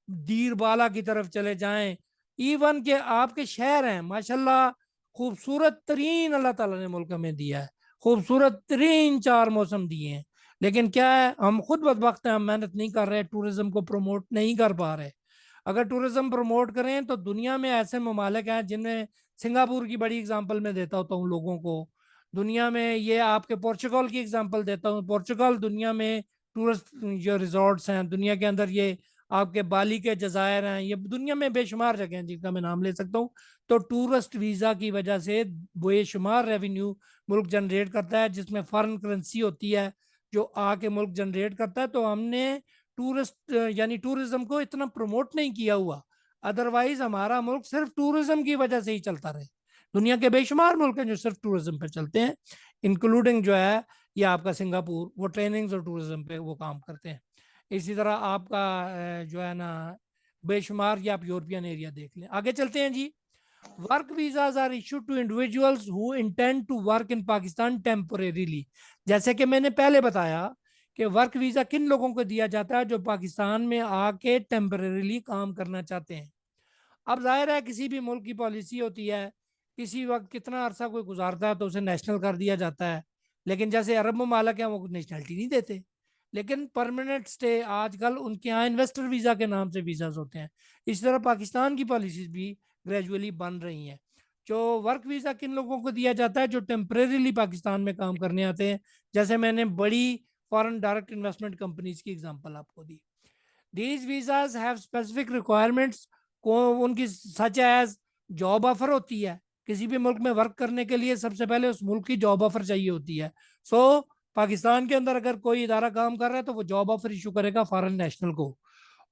दीरबाला की तरफ चले जाएं, इवन के आपके शहर हैं माशाल्लाह खूबसूरत तरीन, अल्लाह ताला ने मुल्क में दिया है, खूबसूरत तरीन 4 मौसम दिए हैं। लेकिन क्या है, हम खुद बदबख्त हैं, हम मेहनत नहीं कर रहे, टूरिज्म को प्रमोट नहीं कर पा रहे। अगर टूरिज्म प्रमोट करें तो दुनिया में ऐसे ममालिक हैं जिनमें सिंगापुर की बड़ी एग्जांपल मैं देता होता हूँ लोगों को, दुनिया में ये आपके पोर्चुगल की एग्जांपल देता हूँ। पोर्चुगल दुनिया में टूरिस्ट जो रिजॉर्ट्स हैं दुनिया के अंदर, ये आपके बाली के जजायर हैं, ये दुनिया में बेशुमार जगह हैं जिनका मैं नाम ले सकता हूँ। तो टूरिस्ट वीज़ा की वजह से बेशुमार रेवेन्यू मुल्क जनरेट करता है, जिसमें फॉरेन करेंसी होती है जो आके मुल्क जनरेट करता है। तो हमने टूरिस्ट यानी टूरिज्म को इतना प्रमोट नहीं किया हुआ, अदरवाइज हमारा मुल्क सिर्फ टूरिज्म की वजह से ही चलता रहे। दुनिया के बेशुमार मुल्क हैं जो सिर्फ टूरिज्म पे चलते हैं, इंक्लूडिंग जो है ये आपका सिंगापुर, वो ट्रेनिंग्स और टूरिज्म पे वो काम करते हैं। इसी तरह आपका जो है ना बेशुमार, ये आप यूरोपियन एरिया देख लें। आगे चलते हैं जी। Work visas are issued to individuals who intend to work in Pakistan temporarily. जैसे कि मैंने पहले बताया कि वर्क वीजा किन लोगों को दिया जाता है, जो पाकिस्तान में आके टेम्परेरीली काम करना चाहते हैं। अब जाहिर है किसी भी मुल्क की पॉलिसी होती है, किसी वक्त कितना अरसा कोई गुजारता है तो उसे नेशनल कर दिया जाता है। लेकिन जैसे अरब ममालक हैं वो नेशनलिटी नहीं देते, लेकिन परमानेंट स्टे आजकल उनके यहाँ इन्वेस्टर वीज़ा के नाम से वीज़ाज होते हैं। इस तरह पाकिस्तान की पॉलिसीज भी ग्रेजुअली बन रही हैं। जो वर्क वीज़ा किन लोगों को दिया जाता है, जो टेम्परेरीली पाकिस्तान में काम करने आते हैं। जैसे मैंने बड़ी फॉरेन डायरेक्ट इन्वेस्टमेंट कंपनीज की एग्जांपल आपको दी। These visas have specific requirements को उनकी, सच एज जॉब ऑफर होती है। किसी भी मुल्क में वर्क करने के लिए सबसे पहले उस मुल्क की जॉब ऑफर चाहिए होती है। सो पाकिस्तान के अंदर अगर कोई इदारा काम कर रहा है तो वो जॉब ऑफर इशू करेगा फॉरेन नेशनल को,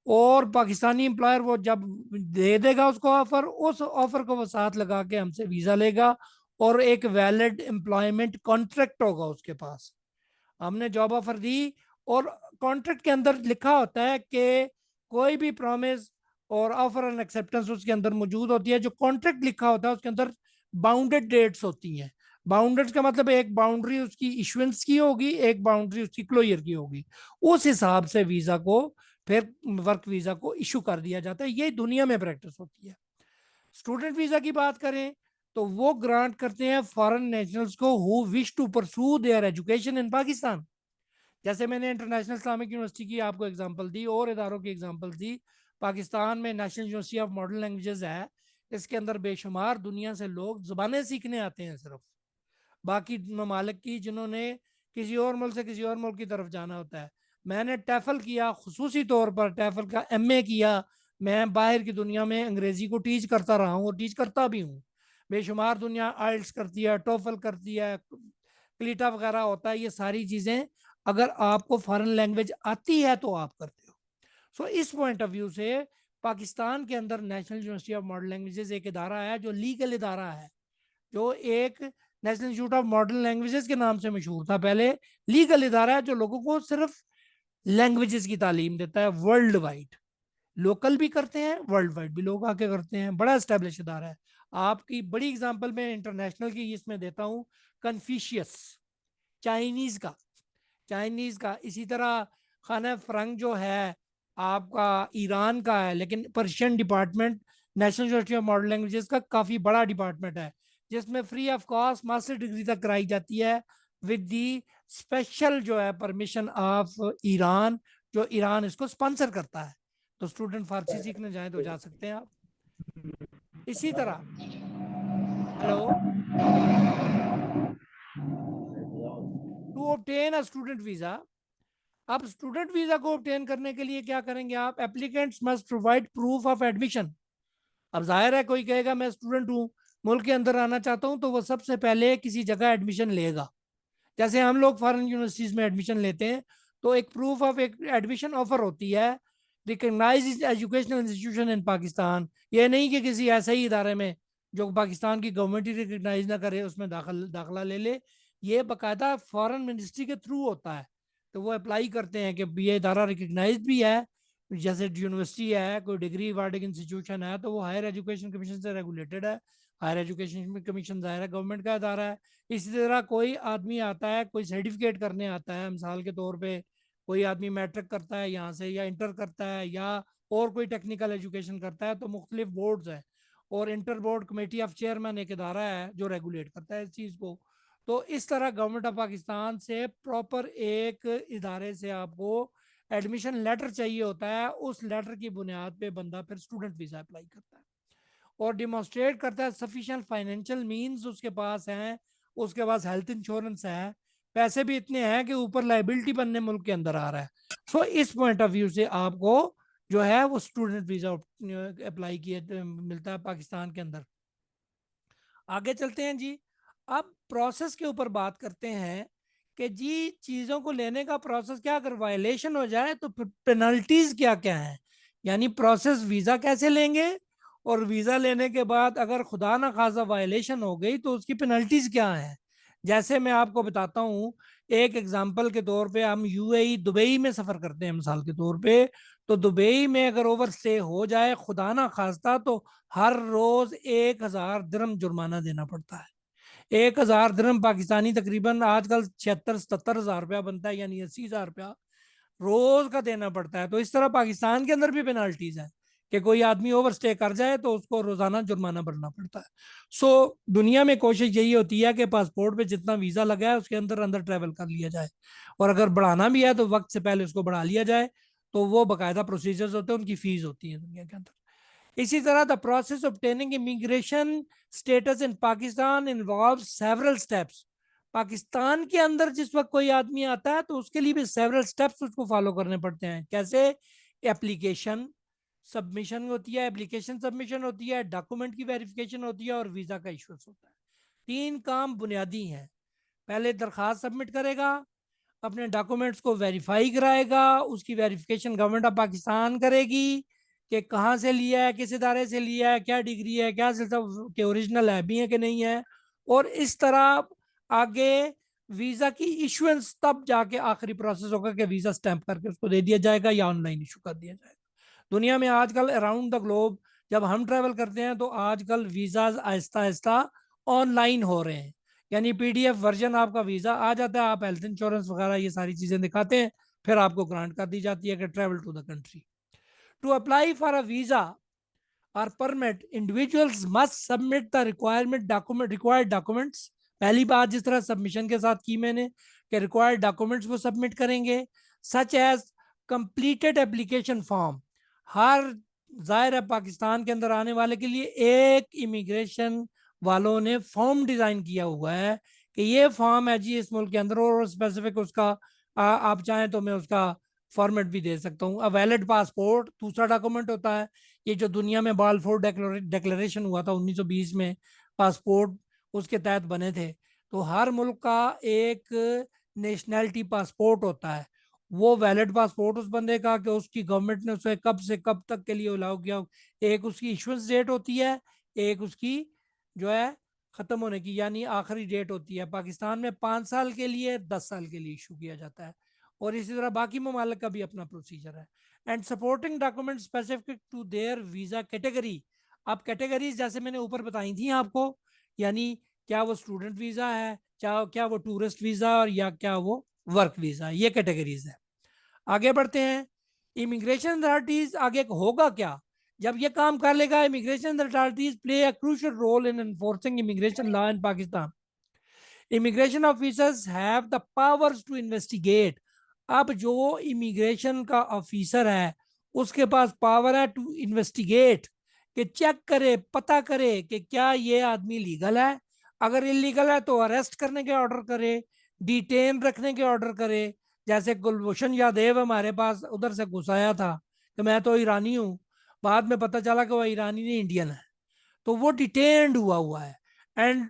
और पाकिस्तानी एम्प्लॉयर वो जब दे देगा उसको ऑफर, उस ऑफर को वो साथ लगा के हमसे वीज़ा लेगा और एक वैलिड एम्प्लॉयमेंट कॉन्ट्रैक्ट होगा उसके पास। हमने जॉब ऑफर दी और कॉन्ट्रैक्ट के अंदर लिखा होता है कि कोई भी प्रॉमिस और ऑफर एंड एक्सेप्टेंस उसके अंदर मौजूद होती है। जो कॉन्ट्रैक्ट लिखा होता है उसके अंदर बाउंडेड डेट्स होती हैं। बाउंडेड का मतलब एक बाउंड्री उसकी इशुएंस की होगी, एक बाउंड्री उसकी क्लोजर की होगी। उस हिसाब से वीजा को फिर वर्क वीजा को इशू कर दिया जाता है। ये दुनिया में प्रैक्टिस होती है। स्टूडेंट वीजा की बात करें तो वो ग्रांट करते हैं फॉरेन नेशनल्स को who wish to pursue their education in Pakistan. जैसे मैंने इंटरनेशनल इस्लामिक यूनिवर्सिटी की आपको एग्जांपल दी और इदारों की एग्जांपल दी। पाकिस्तान में national university of modern languages है, इसके अंदर बेशुमार दुनिया से लोग ज़बानें सीखने आते हैं, सिर्फ बाकी ममालिक की, जिन्होंने किसी और मुल्क से किसी और मुल्क की तरफ जाना होता है। मैंने टैफल किया, खुसूसी तौर पर टैफल का MA किया। मैं बाहर की दुनिया में अंग्रेज़ी को टीच करता रहा हूँ और टीच करता भी हूँ। बेशुमार दुनिया आइल्स करती है, टोफल करती है, क्लीटा वगैरह होता है। ये सारी चीज़ें अगर आपको फॉरेन लैंग्वेज आती है तो आप करते हो। सो इस पॉइंट ऑफ व्यू से पाकिस्तान के अंदर national university of modern languages एक इदारा है जो लीगल इदारा है, जो एक national institute of modern languages के नाम से मशहूर था पहले। लीगल इदारा है जो लोगों को सिर्फ लैंग्वेजेस की तालीम देता है वर्ल्ड वाइड। लोकल भी करते हैं, वर्ल्ड वाइड भी लोग आके करते हैं, बड़ा एस्टेब्लिश इदारा है। आपकी बड़ी एग्जांपल मैं इंटरनेशनल की इसमें देता हूँ, कन्फ्यूशियस, चाइनीज का, चाइनीज का। इसी तरह खाना फ्रंग जो है आपका ईरान का है, लेकिन Persian department national university of modern languages का काफ़ी बड़ा डिपार्टमेंट है, जिसमें free of cost master degree तक कराई जाती है विद दी स्पेशल जो है परमिशन ऑफ ईरान, जो ईरान इसको स्पॉन्सर करता है। तो स्टूडेंट फारसी सीखने जाए तो जा सकते हैं आप। इसी तरह, hello, to obtain a student visa, अब स्टूडेंट वीजा को ऑब्टेन करने के लिए क्या करेंगे आप? Applicants must provide proof of admission. अब जाहिर है कोई कहेगा मैं स्टूडेंट हूँ, मुल्क के अंदर आना चाहता हूँ, तो वो सबसे पहले किसी जगह एडमिशन लेगा। जैसे हम लोग फॉरेन यूनिवर्सिटीज में एडमिशन लेते हैं तो एक प्रूफ ऑफ एक एडमिशन ऑफर होती है, recognise educational institution in Pakistan. ये नहीं कि किसी ऐसे ही इदारे में जो पाकिस्तान की गवर्नमेंट ही रिकग्नाइज ना करे उसमें दाखिला ले ले। ये बाकायदा फॉरेन मिनिस्ट्री के थ्रू होता है, तो वो अप्लाई करते हैं कि ये इदारा रिकग्नाइज भी है, जैसे यूनिवर्सिटी है, कोई डिग्री वार्डिंग इंस्टीट्यूशन है, तो वो हायर एजुकेशन कमीशन से रेगुलेटेड है। हायर एजुकेशन कमीशन ज़ाहिर है गवर्नमेंट का इदारा है। इसी तरह कोई आदमी आता है, कोई सर्टिफिकेट करने आता है, मिसाल के तौर पे कोई आदमी मैट्रिक करता है यहाँ से, या इंटर करता है, या और कोई टेक्निकल एजुकेशन करता है, तो मुख्तलिफ बोर्ड्स हैं, और inter board committee of chairman एक इदारा है जो रेगुलेट करता है इस चीज़ को। तो इस तरह गवर्नमेंट ऑफ पाकिस्तान से प्रॉपर एक इदारे से आपको एडमिशन लेटर चाहिए होता है, उस लेटर की बुनियाद पे बंदा फिर स्टूडेंट वीज़ा अप्लाई करता है और डिमॉन्स्ट्रेट करता है सफिशिएंट फाइनेंशियल मींस उसके पास हैं, उसके पास हेल्थ इंश्योरेंस है, पैसे भी इतने हैं कि ऊपर लाइबिलिटी बनने मुल्क के अंदर आ रहा है। सो इस पॉइंट ऑफ व्यू से आपको जो है वो स्टूडेंट वीजा अप्लाई किया मिलता है पाकिस्तान के अंदर। आगे चलते हैं जी। अब प्रोसेस के ऊपर बात करते हैं कि जी चीज़ों को लेने का प्रोसेस क्या, अगर वायलेशन हो जाए तो पेनल्टीज क्या क्या है, यानी प्रोसेस वीज़ा कैसे लेंगे, और वीज़ा लेने के बाद अगर खुदा ना खासा वायलेशन हो गई तो उसकी पेनल्टीज क्या है। जैसे मैं आपको बताता हूँ, एक एग्जांपल के तौर पे हम यूएई दुबई में सफ़र करते हैं मिसाल के तौर पे, तो दुबई में अगर ओवर स्टे हो जाए खुदा ना खास्ता तो हर रोज 1,000 दिरहम जुर्माना देना पड़ता है। 1,000 दिरहम पाकिस्तानी तकरीबन आजकल 76-77 हज़ार रुपया बनता है, यानी 80,000 रुपया रोज का देना पड़ता है। तो इस तरह पाकिस्तान के अंदर भी पेनाल्टीज है कि कोई आदमी ओवर स्टे कर जाए तो उसको रोजाना जुर्माना भरना पड़ता है। सो दुनिया में कोशिश यही होती है कि पासपोर्ट पे जितना वीजा लगा है उसके अंदर अंदर ट्रेवल कर लिया जाए, और अगर बढ़ाना भी है तो वक्त से पहले उसको बढ़ा लिया जाए। तो वो बाकायदा प्रोसीजर्स होते हैं, उनकी फीस होती है दुनिया के अंदर। इसी तरह the process of obtaining immigration status in Pakistan involve several steps. Pakistan के अंदर जिस वक्त कोई आदमी आता है तो उसके लिए भी सेवरल स्टेप्स उसको फॉलो करने पड़ते हैं। कैसे? एप्लीकेशन सबमिशन होती है, एप्लीकेशन सबमिशन होती है, डॉक्यूमेंट की वेरिफिकेशन होती है, और वीज़ा का इशूस होता है। 3 काम बुनियादी हैं। पहले दरख्वास्त सबमिट करेगा, अपने डॉक्यूमेंट्स को वेरीफाई कराएगा, उसकी वेरिफिकेशन गवर्नमेंट ऑफ पाकिस्तान करेगी कि कहाँ से लिया है, किस इदारे से लिया है, क्या डिग्री है, क्या सिलसिला के ओरिजिनल है भी है कि नहीं है। और इस तरह आगे वीज़ा की इशुएंस तब जाके आखिरी प्रोसेस होगा कि वीज़ा स्टैंप करके उसको दे दिया जाएगा या ऑनलाइन इशू कर दिया जाएगा। दुनिया में आजकल अराउंड द ग्लोब जब हम ट्रैवल करते हैं तो आजकल वीज़ाज आहिस्ता आहिस्ता ऑनलाइन हो रहे हैं, यानी पीडीएफ वर्जन आपका वीज़ा आ जाता है, आप हेल्थ इंश्योरेंस वगैरह ये सारी चीज़ें दिखाते हैं, फिर आपको ग्रांट कर दी जाती है कि travel to the country. To apply for a visa or permit individuals must submit the required documents. पहली बात जिस तरह सबमिशन के साथ की मैंने कि रिक्वायर्ड डॉक्यूमेंट्स वो सबमिट करेंगे, such as completed application form. हर जाहिर है पाकिस्तान के अंदर आने वाले के लिए एक इमिग्रेशन वालों ने फॉर्म डिज़ाइन किया हुआ है कि ये फॉर्म है जी इस मुल्क के अंदर, और स्पेसिफिक उसका आप चाहें तो मैं उसका फॉर्मेट भी दे सकता हूँ। वैलिड पासपोर्ट दूसरा डॉक्यूमेंट होता है। ये जो दुनिया में बालफोर डिक्लेरेशन हुआ था 1920 में, पासपोर्ट उसके तहत बने थे। तो हर मुल्क का एक नेशनैलिटी पासपोर्ट होता है, वो वैलिड पासपोर्ट उस बंदे का कि उसकी गवर्नमेंट ने उसे कब से कब तक के लिए अलाउ किया। एक उसकी इशुएंस डेट होती है, एक उसकी जो है खत्म होने की, यानी आखिरी डेट होती है। पाकिस्तान में 5 साल के लिए, 10 साल के लिए इशू किया जाता है, और इसी तरह बाकी ममालिक का भी अपना प्रोसीजर है। And supporting document specific to their visa category. अब कैटेगरीज जैसे मैंने ऊपर बताई थी आपको, यानी क्या वो स्टूडेंट वीजा है, चाहे क्या वो टूरिस्ट वीजा, और या क्या वो वर्क वीजा, ये कैटेगरीज है। आगे बढ़ते हैं। इमिग्रेशन अथॉरिटीज आगे होगा क्या जब ये काम कर लेगा? Immigration authorities play a crucial role in enforcing immigration law in Pakistan. Immigration officers have the powers to investigate. अब जो इमिग्रेशन का ऑफिसर है उसके पास पावर है टू इन्वेस्टिगेट, कि चेक करे, पता करे कि क्या ये आदमी लीगल है। अगर इलीगल है तो अरेस्ट करने के ऑर्डर करे, डिटेन रखने के ऑर्डर करे। जैसे कुलभूषण यादव हमारे पास उधर से घुसाया था कि मैं तो ईरानी हूँ, बाद में पता चला कि वह ईरानी नहीं, इंडियन है, तो वो डिटेन्ड हुआ है। And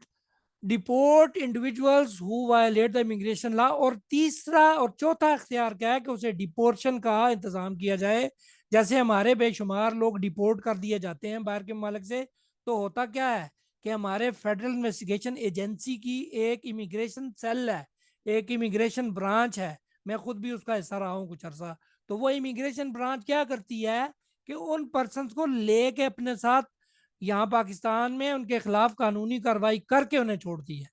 deport individuals who violate the immigration law. और तीसरा और चौथा इख्तियार क्या है कि उसे डिपोर्शन का इंतजाम किया जाए। जैसे हमारे बेशुमार लोग डिपोर्ट कर दिए जाते हैं बाहर के ममालिक से, तो होता क्या है कि हमारे फेडरल इन्वेस्टिगेशन एजेंसी की एक इमिग्रेशन सेल है, एक इमिग्रेशन ब्रांच है। मैं खुद भी उसका हिस्सा रहा हूँ कुछ अर्सा। तो वो इमिग्रेशन ब्रांच क्या करती है कि उन पर्सन को लेके अपने साथ यहाँ पाकिस्तान में उनके खिलाफ कानूनी कार्रवाई करके उन्हें छोड़ती है।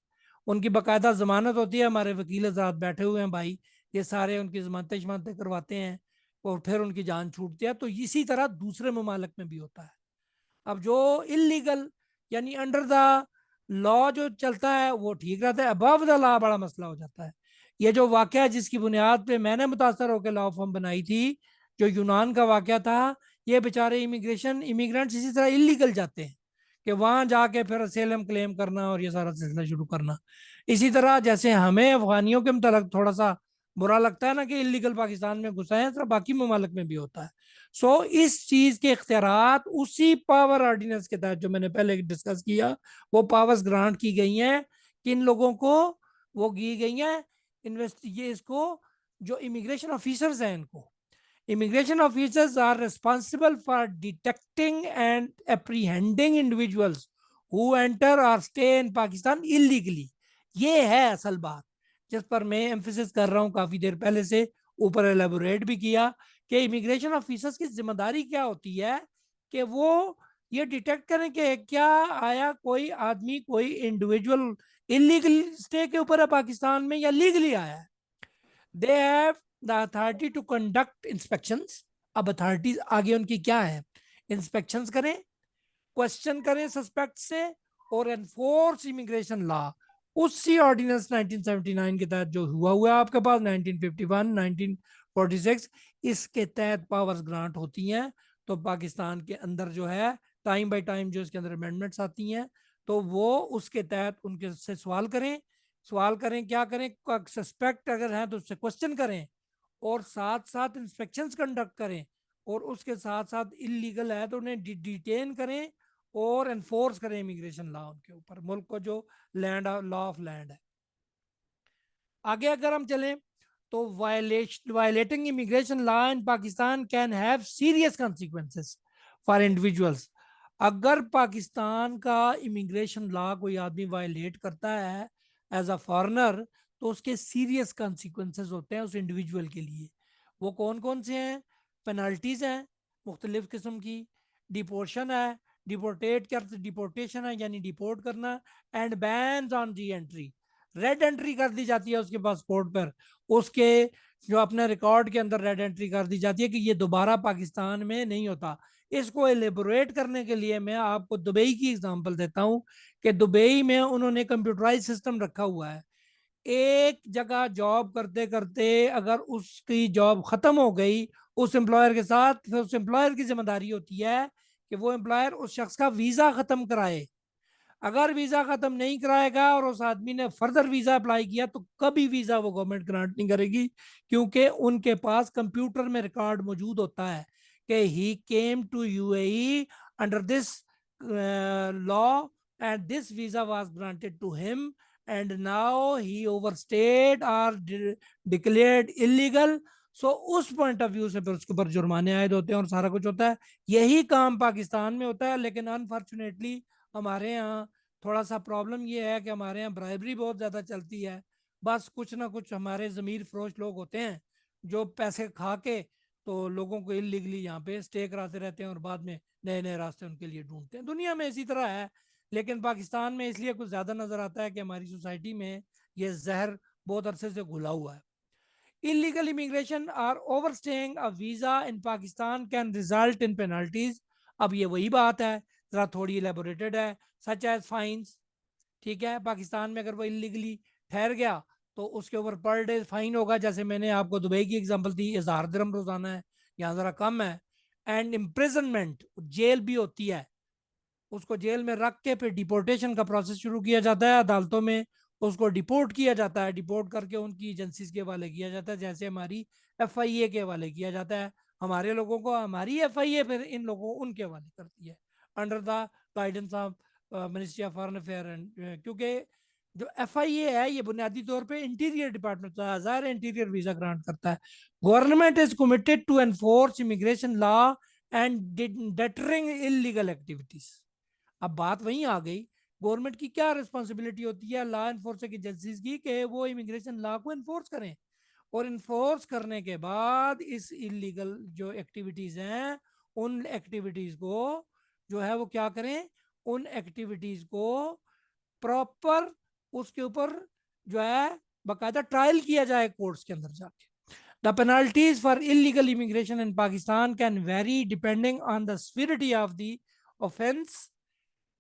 उनकी बाकायदा जमानत होती है, हमारे वकील हज़रात बैठे हुए हैं भाई, ये सारे उनकी जमानतें शमानतें करवाते हैं, और फिर उनकी जान छूटती है। तो इसी तरह दूसरे ममालिक में भी होता है। अब जो इलीगल यानी अंडर द लॉ जो चलता है वो ठीक रहता है, अबव द लॉ बड़ा मसला हो जाता है। ये जो वाकया जिसकी बुनियाद पे मैंने मुतासर होकर लॉ फॉर्म बनाई थी, जो यूनान का वाकया था, ये बेचारे इमिग्रेंट्स इसी तरह इलीगल जाते हैं कि वहां जाके फिर असेलम क्लेम करना और ये सारा सिलसिला शुरू करना। इसी तरह जैसे हमें अफगानियों के मतलब थोड़ा सा बुरा लगता है ना कि इलीगल पाकिस्तान में घुसा है, तो बाकी ममालिक में भी होता है। सो इस चीज के इख्तियारात उसी पावर ऑर्डिनेंस के तहत जो मैंने पहले डिस्कस किया, वो पावर्स ग्रांट की गई हैं किन लोगों को? वो की गई हैं ये इसको जो इमिग्रेशन ऑफिसर्स हैं इनको। Immigration officers are responsible for detecting and apprehending individuals who enter or stay in Pakistan illegally. ये है असल बात जिस पर मैं एम्फेसिस कर रहा हूँ काफी देर पहले से, ऊपर एलेबोरेट भी किया कि इमिग्रेशन ऑफिसर्स की जिम्मेदारी क्या होती है कि वो ये डिटेक्ट करें कि क्या आया कोई आदमी, कोई इंडिविजुअल इलीगल स्टे के ऊपर है पाकिस्तान में या लीगली आया है। They have the authority to conduct inspections. अब अथॉरिटीज आगे उनकी क्या है? इंस्पेक्शंस करें, क्वेश्चन करें सस्पेक्ट से, और एनफोर्स इमिग्रेशन लॉ। उसी ऑर्डिनेंस 1979 के तहत जो हुआ आपके पास 1951 1946, इसके तहत पावर्स ग्रांट होती हैं। तो पाकिस्तान के अंदर जो है टाइम बाय टाइम जो इसके अंदर अमेंडमेंट्स आती हैं, तो वो उसके तहत उनके से सवाल करें। सवाल करें क्या करें? सस्पेक्ट अगर है तो उससे क्वेश्चन करें, और साथ साथ इंस्पेक्शंस कंडक्ट करें, और उसके साथ साथ इलीगल है तो उन्हें डिटेन करें और एनफोर्स करें इमिग्रेशन लॉ उनके ऊपर, मुल्क को जो लैंड लॉ ऑफ लैंड है। आगे अगर हम चलें तो violating immigration law in Pakistan can have serious consequences for individuals. अगर पाकिस्तान का इमिग्रेशन लॉ कोई आदमी वायलेट करता है एज अ फॉरेनर, तो उसके सीरियस कॉन्सिक्वेंसेस होते हैं उस इंडिविजुअल के लिए। वो कौन कौन से हैं? पेनल्टीज हैं मुख्तलिफ किस्म की, डिपोर्शन है, डिपोर्टेशन है यानी डिपोर्ट करना, and ban on re entry. Red entry कर दी जाती है उसके पासपोर्ट पर, उसके जो अपने रिकॉर्ड के अंदर रेड एंट्री कर दी जाती है कि ये दोबारा पाकिस्तान में नहीं होता। इसको एलिबोरेट करने के लिए मैं आपको दुबई की एग्जांपल देता हूं कि दुबई में उन्होंने कंप्यूटराइज सिस्टम रखा हुआ है। एक जगह जॉब करते करते अगर उसकी जॉब खत्म हो गई उस एम्प्लॉयर के साथ, फिर उस एम्प्लॉयर की जिम्मेदारी होती है कि वो एम्प्लॉयर उस शख्स का वीजा खत्म कराए। अगर वीजा खत्म नहीं कराएगा और उस आदमी ने फर्दर वीजा अप्लाई किया तो कभी वीजा वो गवर्नमेंट ग्रांट नहीं करेगी, क्योंकि उनके पास कंप्यूटर में रिकॉर्ड मौजूद होता है कि he came to UAE under this law and this visa was granted to him and now he overstayed और डिक्लेयर्ड इलीगल। सो उस पॉइंट ऑफ व्यू से फिर उसके ऊपर जुर्माने आयद होते हैं और सारा कुछ होता है। यही काम पाकिस्तान में होता है, लेकिन अनफॉर्चुनेटली हमारे यहाँ थोड़ा सा प्रॉब्लम ये है कि हमारे यहाँ ब्राइबरी बहुत ज़्यादा चलती है। बस कुछ ना कुछ हमारे ज़मीर फरोश लोग होते हैं जो पैसे खा के तो लोगों को इलीगली यहाँ पे स्टे कराते रहते हैं और बाद में नए नए रास्ते उनके लिए ढूंढते हैं। दुनिया में इसी तरह है, लेकिन पाकिस्तान में इसलिए कुछ ज़्यादा नज़र आता है कि हमारी सोसाइटी में ये जहर बहुत अरसे से घुला हुआ है। Illegal immigration or overstaying a visa in Pakistan can result in penalties. अब ये वही बात है, जरा थोड़ी इलेबोरेटेड है, सच एज फाइन्स। ठीक है, पाकिस्तान में अगर वो इलीगली ठहर गया तो उसके ऊपर पर डे फाइन होगा। जैसे मैंने आपको दुबई की एग्जांपल दी, 1000 दिरहम रोजाना है, यहाँ जरा कम है। एंड इम्प्रिजनमेंट, जेल भी होती है, उसको जेल में रख के फिर डिपोर्टेशन का प्रोसेस शुरू किया जाता है अदालतों में, उसको डिपोर्ट किया जाता है, डिपोर्ट करके उनकी एजेंसीज के हवाले किया जाता है, जैसे हमारी FIA के हवाले किया जाता है। हमारे लोगों को हमारी FIA फिर इन लोगों को उनके हवाले करती है under the guidance of ministry of foreign affair. And क्योंकि जो FIA है ये बुनियादी तौर पे इंटीरियर डिपार्टमेंट ज़ाहिर इंटीरियर वीजा ग्रांट करता है। Government is committed to enforce immigration law and deterring illegal activities. अब बात वहीं आ गई, गवर्नमेंट की क्या रिस्पॉन्सिबिलिटी होती है लॉ एनफोर्सिंग एजेंसीज की कि वो इमिग्रेशन लॉ को एनफोर्स करें, और इन्फोर्स करने के बाद इस इलीगल जो एक्टिविटीज हैं उन एक्टिविटीज को जो है वो क्या करें, उन एक्टिविटीज को प्रॉपर उसके ऊपर जो है बाकायदा ट्रायल किया जाए कोर्ट्स के अंदर जाके। The penalties for illegal immigration in Pakistan can vary depending on the severity of the offense।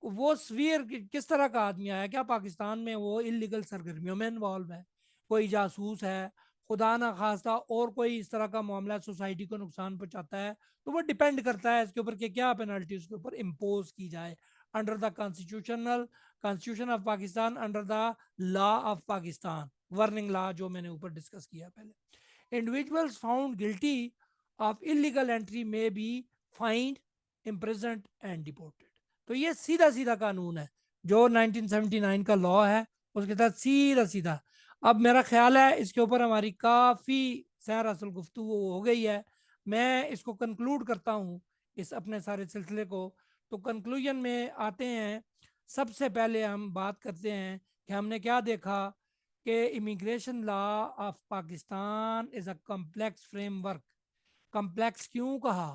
वो स्वीयर किस तरह का आदमी आया, क्या पाकिस्तान में वो इलीगल सरगर्मियों में इन्वॉल्व है, कोई जासूस है, खुदा ना खास्ता और कोई इस तरह का मामला सोसाइटी को नुकसान पहुंचाता है, तो वो डिपेंड करता है इसके ऊपर कि क्या पेनल्टी उसके ऊपर इम्पोज की जाए under the constitution of Pakistan, under the law of Pakistan, governing law जो मैंने ऊपर डिस्कस किया पहले। Individuals found guilty of illegal entry may be fined, imprisoned and deported. तो ये सीधा सीधा कानून है जो 1979 का लॉ है, उसके तहत सीधा सीधा। अब मेरा ख्याल है इसके ऊपर हमारी काफ़ी सैर असल गुफ्तगू हो गई है, मैं इसको कंक्लूड करता हूँ इस अपने सारे सिलसिले को। तो कंक्लूजन में आते हैं, सबसे पहले हम बात करते हैं कि हमने क्या देखा कि immigration law of Pakistan is a complex framework. Complex क्यों कहा,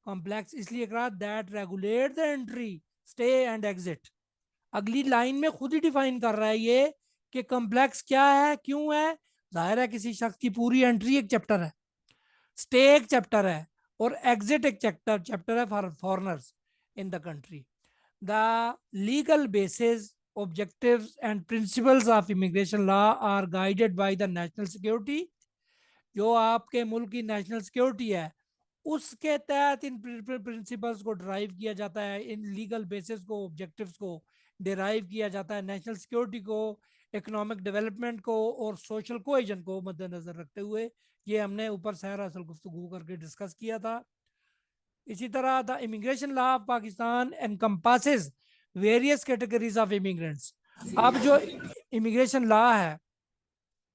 कॉम्प्लेक्स इसलिए कहा that regulate the entry, stay and exit. अगली लाइन में खुद ही डिफाइन कर रहा है ये कि कॉम्प्लेक्स क्या है, क्यों है। जाहिर है किसी शख्स की पूरी एंट्री एक चैप्टर है, स्टे एक चैप्टर है, और एग्जिट एक चैप्टर है for foreigners in the country. The legal basis, objectives and principles of immigration law are guided by the national security. जो आपके मुल्क की नेशनल सिक्योरिटी है उसके तहत इन प्रिंसिपल्स को ड्राइव किया जाता है, इन लीगल बेसिस को, ऑब्जेक्टिव्स को डिराइव किया जाता है, नेशनल सिक्योरिटी को, इकोनॉमिक डेवलपमेंट को और सोशल कोहेजन को मद्देनजर रखते हुए। ये हमने ऊपर सहर असल गुफ्तगू करके डिस्कस किया था। इसी तरह the immigration law of Pakistan encompasses various categories of immigrants. अब जो इमिग्रेशन लॉ है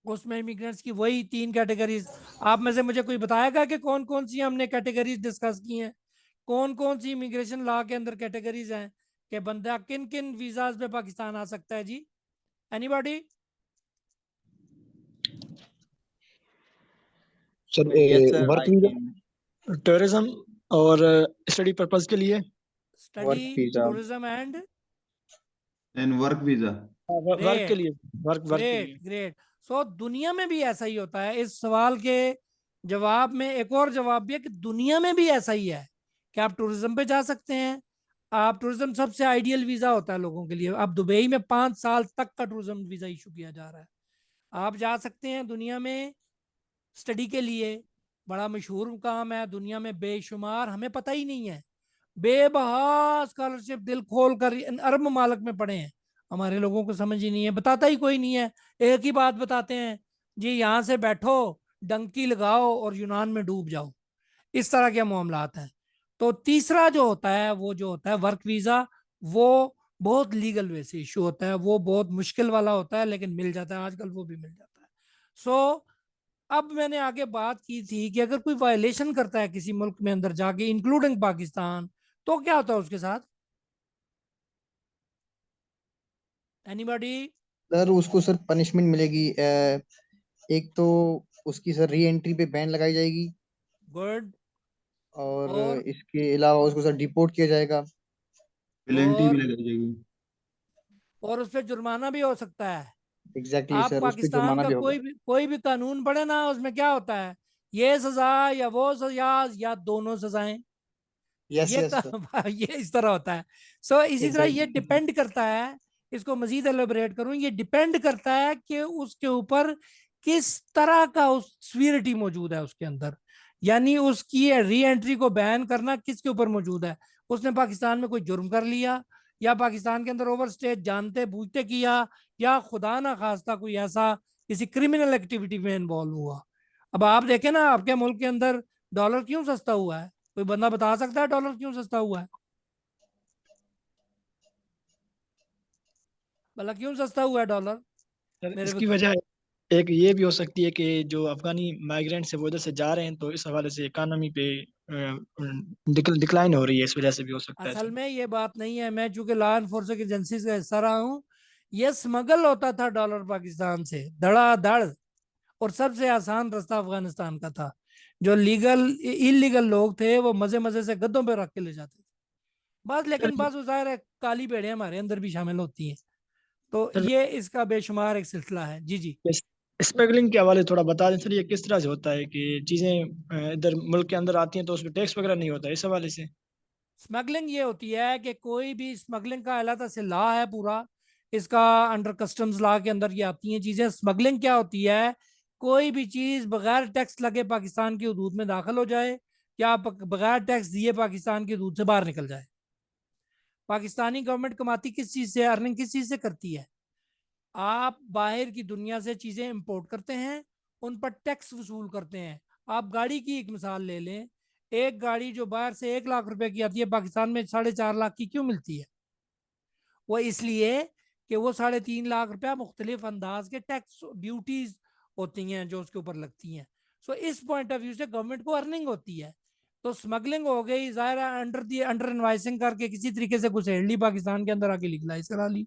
उसमें इमिग्रेंट्स की वही 3 कैटेगरीज, आप में से मुझे कोई बताएगा कि कौन कौन सी हमने कैटेगरीज डिस्कस की हैं, कौन कौन सी इमिग्रेशन लॉ के अंदर कैटेगरीज हैं कि बंदा किन किन वीजाज पे पाकिस्तान आ सकता है जी, anybody? Sir Yes, sir, work I visa, can. Tourism और स्टडी पर्पस के लिए। Study, Work visa tourism and and work visa. Work के ग्रेट लिए, वर्क के ग्रेट लिए। ग्रेट। सो दुनिया में भी ऐसा ही होता है। इस सवाल के जवाब में एक और जवाब भी है कि दुनिया में भी ऐसा ही है कि आप टूरिज्म पे जा सकते हैं। आप टूरिज्म सबसे आइडियल वीजा होता है लोगों के लिए। अब दुबई में 5 साल तक का टूरिज्म वीजा इशू किया जा रहा है। आप जा सकते हैं दुनिया में स्टडी के लिए, बड़ा मशहूर काम है दुनिया में बेशुमार, हमें पता ही नहीं है, बेबहा स्कॉलरशिप दिल खोल कर इन अरब ममालक में पढ़े हैं, हमारे लोगों को समझ ही नहीं है, बताता ही कोई नहीं है। एक ही बात बताते हैं जी, यहाँ से बैठो, डंकी लगाओ और यूनान में डूब जाओ, इस तरह के मामलात हैं। तो तीसरा जो होता है वो जो होता है वर्क वीज़ा, वो बहुत लीगल वे से इशू होता है, वो बहुत मुश्किल वाला होता है, लेकिन मिल जाता है आजकल, वो भी मिल जाता है। सो अब मैंने आगे बात की थी कि अगर कोई वायलेशन करता है किसी मुल्क में अंदर जाके इंक्लूडिंग पाकिस्तान, तो क्या होता है उसके साथ? एनीबॉडी? सर उसको सर पनिशमेंट मिलेगी, एक तो उसकी सर री एंट्री पे बैन लगाई जाएगी, गुड। और और इसके अलावा उसको सर डिपोर्ट किया जाएगा। पेनल्टी भी और लगाई जाएगी। और उस पर जुर्माना भी हो सकता है। एग्जैक्टली आप सर, उस पर पाकिस्तान जुर्माना का भी होगा। कोई भी कानून पढ़े ना, उसमें क्या होता है, ये सजा या वो सजा या दोनों सजाएं, यस ये यस सर, ये इस तरह होता है। सो इसी तरह ये एग्जैक्टली। डिपेंड करता है, इसको मजीद एलोबरेट करूं, ये डिपेंड करता है कि उसके ऊपर किस तरह का उस स्वीरिटी मौजूद है उसके अंदर, यानी उसकी री एंट्री को बैन करना किसके ऊपर मौजूद है। उसने पाकिस्तान में कोई जुर्म कर लिया, या पाकिस्तान के अंदर ओवर स्टेज जानते बूझते किया, या खुदा ना खास्ता कोई ऐसा किसी क्रिमिनल एक्टिविटी में इन्वॉल्व हुआ। अब आप देखें ना, आपके मुल्क के अंदर डॉलर क्यों सस्ता हुआ है? कोई बंदा बता सकता है डॉलर क्यों सस्ता हुआ है? भला क्यों सस्ता हुआ है डॉलर? सर मेरे इसकी वजह एक ये भी हो सकती है कि जो अफगानी माइग्रेंट्स है वो इधर से जा रहे हैं, तो इस हवाले से इकानमी पे डिक्लाइन हो रही है, इस वजह से भी हो सकता है असल सर। में ये बात नहीं है, मैं चूंकि लॉ एनफोर्समेंट एजेंसी का हिस्सा रहा हूँ, ये स्मगल होता था डॉलर पाकिस्तान से धड़ाधड़, और सबसे आसान रास्ता अफगानिस्तान का था। जो लीगल इलीगल लोग थे वो मजे मजे से गद्दों पे रख के ले जाते थे बस, लेकिन सर बस वो जाहिर है काली भेड़ें हमारे अंदर भी शामिल होती हैं। तो सर ये इसका बेशुमार एक सिलसिला है। जी जी। स्मगलिंग के हवाले थोड़ा बता दें सर, ये किस तरह से होता है कि चीजें इधर मुल्क के अंदर आती हैं तो उस पर टैक्स वगैरह नहीं होता, इस हवाले से? स्मगलिंग ये होती है कि कोई भी स्मगलिंग का अलग से लॉ है पूरा, इसका अंडर कस्टम्स लॉ के अंदर ये आती हैं चीजें। स्मगलिंग क्या होती है? कोई भी चीज बगैर टैक्स लगे पाकिस्तान की हदूद में दाखिल हो जाए, या बगैर टैक्स दिए पाकिस्तान की हदूद से बाहर निकल जाए। पाकिस्तानी गवर्नमेंट कमाती किस चीज से, अर्निंग किस चीज से करती है? आप बाहर की दुनिया से चीजें इंपोर्ट करते हैं, उन पर टैक्स वसूल करते हैं। आप गाड़ी की एक मिसाल ले लें, एक गाड़ी जो बाहर से 1 लाख रुपए की आती है, पाकिस्तान में 4.5 लाख की क्यों मिलती है? वो इसलिए कि वो 3.5 लाख रुपया मुख्तलिफ अंदाज के टैक्स ड्यूटीज होती हैं जो उसके ऊपर लगती हैं। सो इस पॉइंट ऑफ व्यू से गवर्नमेंट को अर्निंग होती है। तो स्मगलिंग हो गई, जाहिर है अंडर इनवाइसिंग करके किसी तरीके से घुसेड़ ली, पाकिस्तान के अंदर आके लीगलाइज करा ली।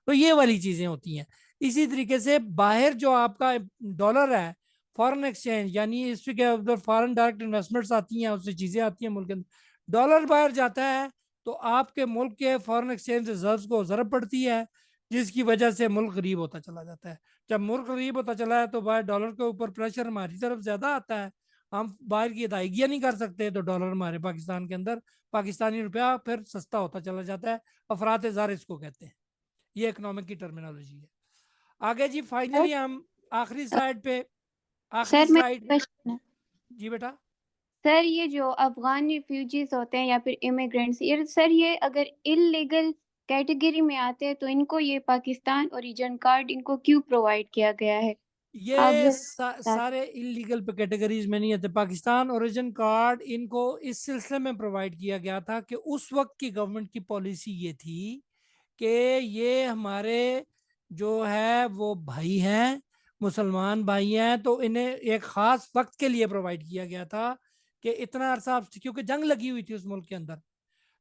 तो ये वाली चीजें होती हैं। इसी तरीके से बाहर जो आपका डॉलर है, फॉरेन एक्सचेंज, यानी इसके अंदर फॉरेन डायरेक्ट इन्वेस्टमेंट्स आती हैं, उससे चीजें आती हैं मुल्क के अंदर। डॉलर बाहर जाता है तो आपके मुल्क के फॉरेन एक्सचेंज रिजर्व्स को जरूरत पड़ती है, जिसकी वजह से मुल्क गरीब होता चला जाता है। जब मुल्क गरीब होता चला है तो बाहर डॉलर के ऊपर प्रेशर हमारी तरफ ज्यादा आता है, हम बाहर की अदायगियां नहीं कर सकते, तो डॉलर हमारे पाकिस्तान के अंदर, पाकिस्तानी रुपया फिर सस्ता होता चला जाता है। अफरात ज़ार इसको कहते हैं, ये इकोनॉमिक की टर्मिनोलॉजी है। आगे जी, फाइनली हम आखिरी स्लाइड पे, आखिरी सर मेरा स्लाइड। क्वेश्चन है। जी बेटा। सर ये जो अफगान रिफ्यूजीज होते हैं या फिर इमिग्रेंट्स, ये सर ये अगर इलीगल कैटेगरी में आते हैं तो इनको ये पाकिस्तान ओरिजिन कार्ड इनको क्यों प्रोवाइड किया गया है? आप ये जरा बता सारे इलीगल कैटेगरीज में नहीं आते। पाकिस्तान ओरिजिन कार्ड इनको इस सिलसिले में प्रोवाइड किया गया था कि उस वक्त की गवर्नमेंट की पॉलिसी ये थी कि ये हमारे जो है वो भाई हैं, मुसलमान भाई हैं, तो इन्हें एक खास वक्त के लिए प्रोवाइड किया गया था कि इतना अरसा, क्योंकि जंग लगी हुई थी उस मुल्क के अंदर,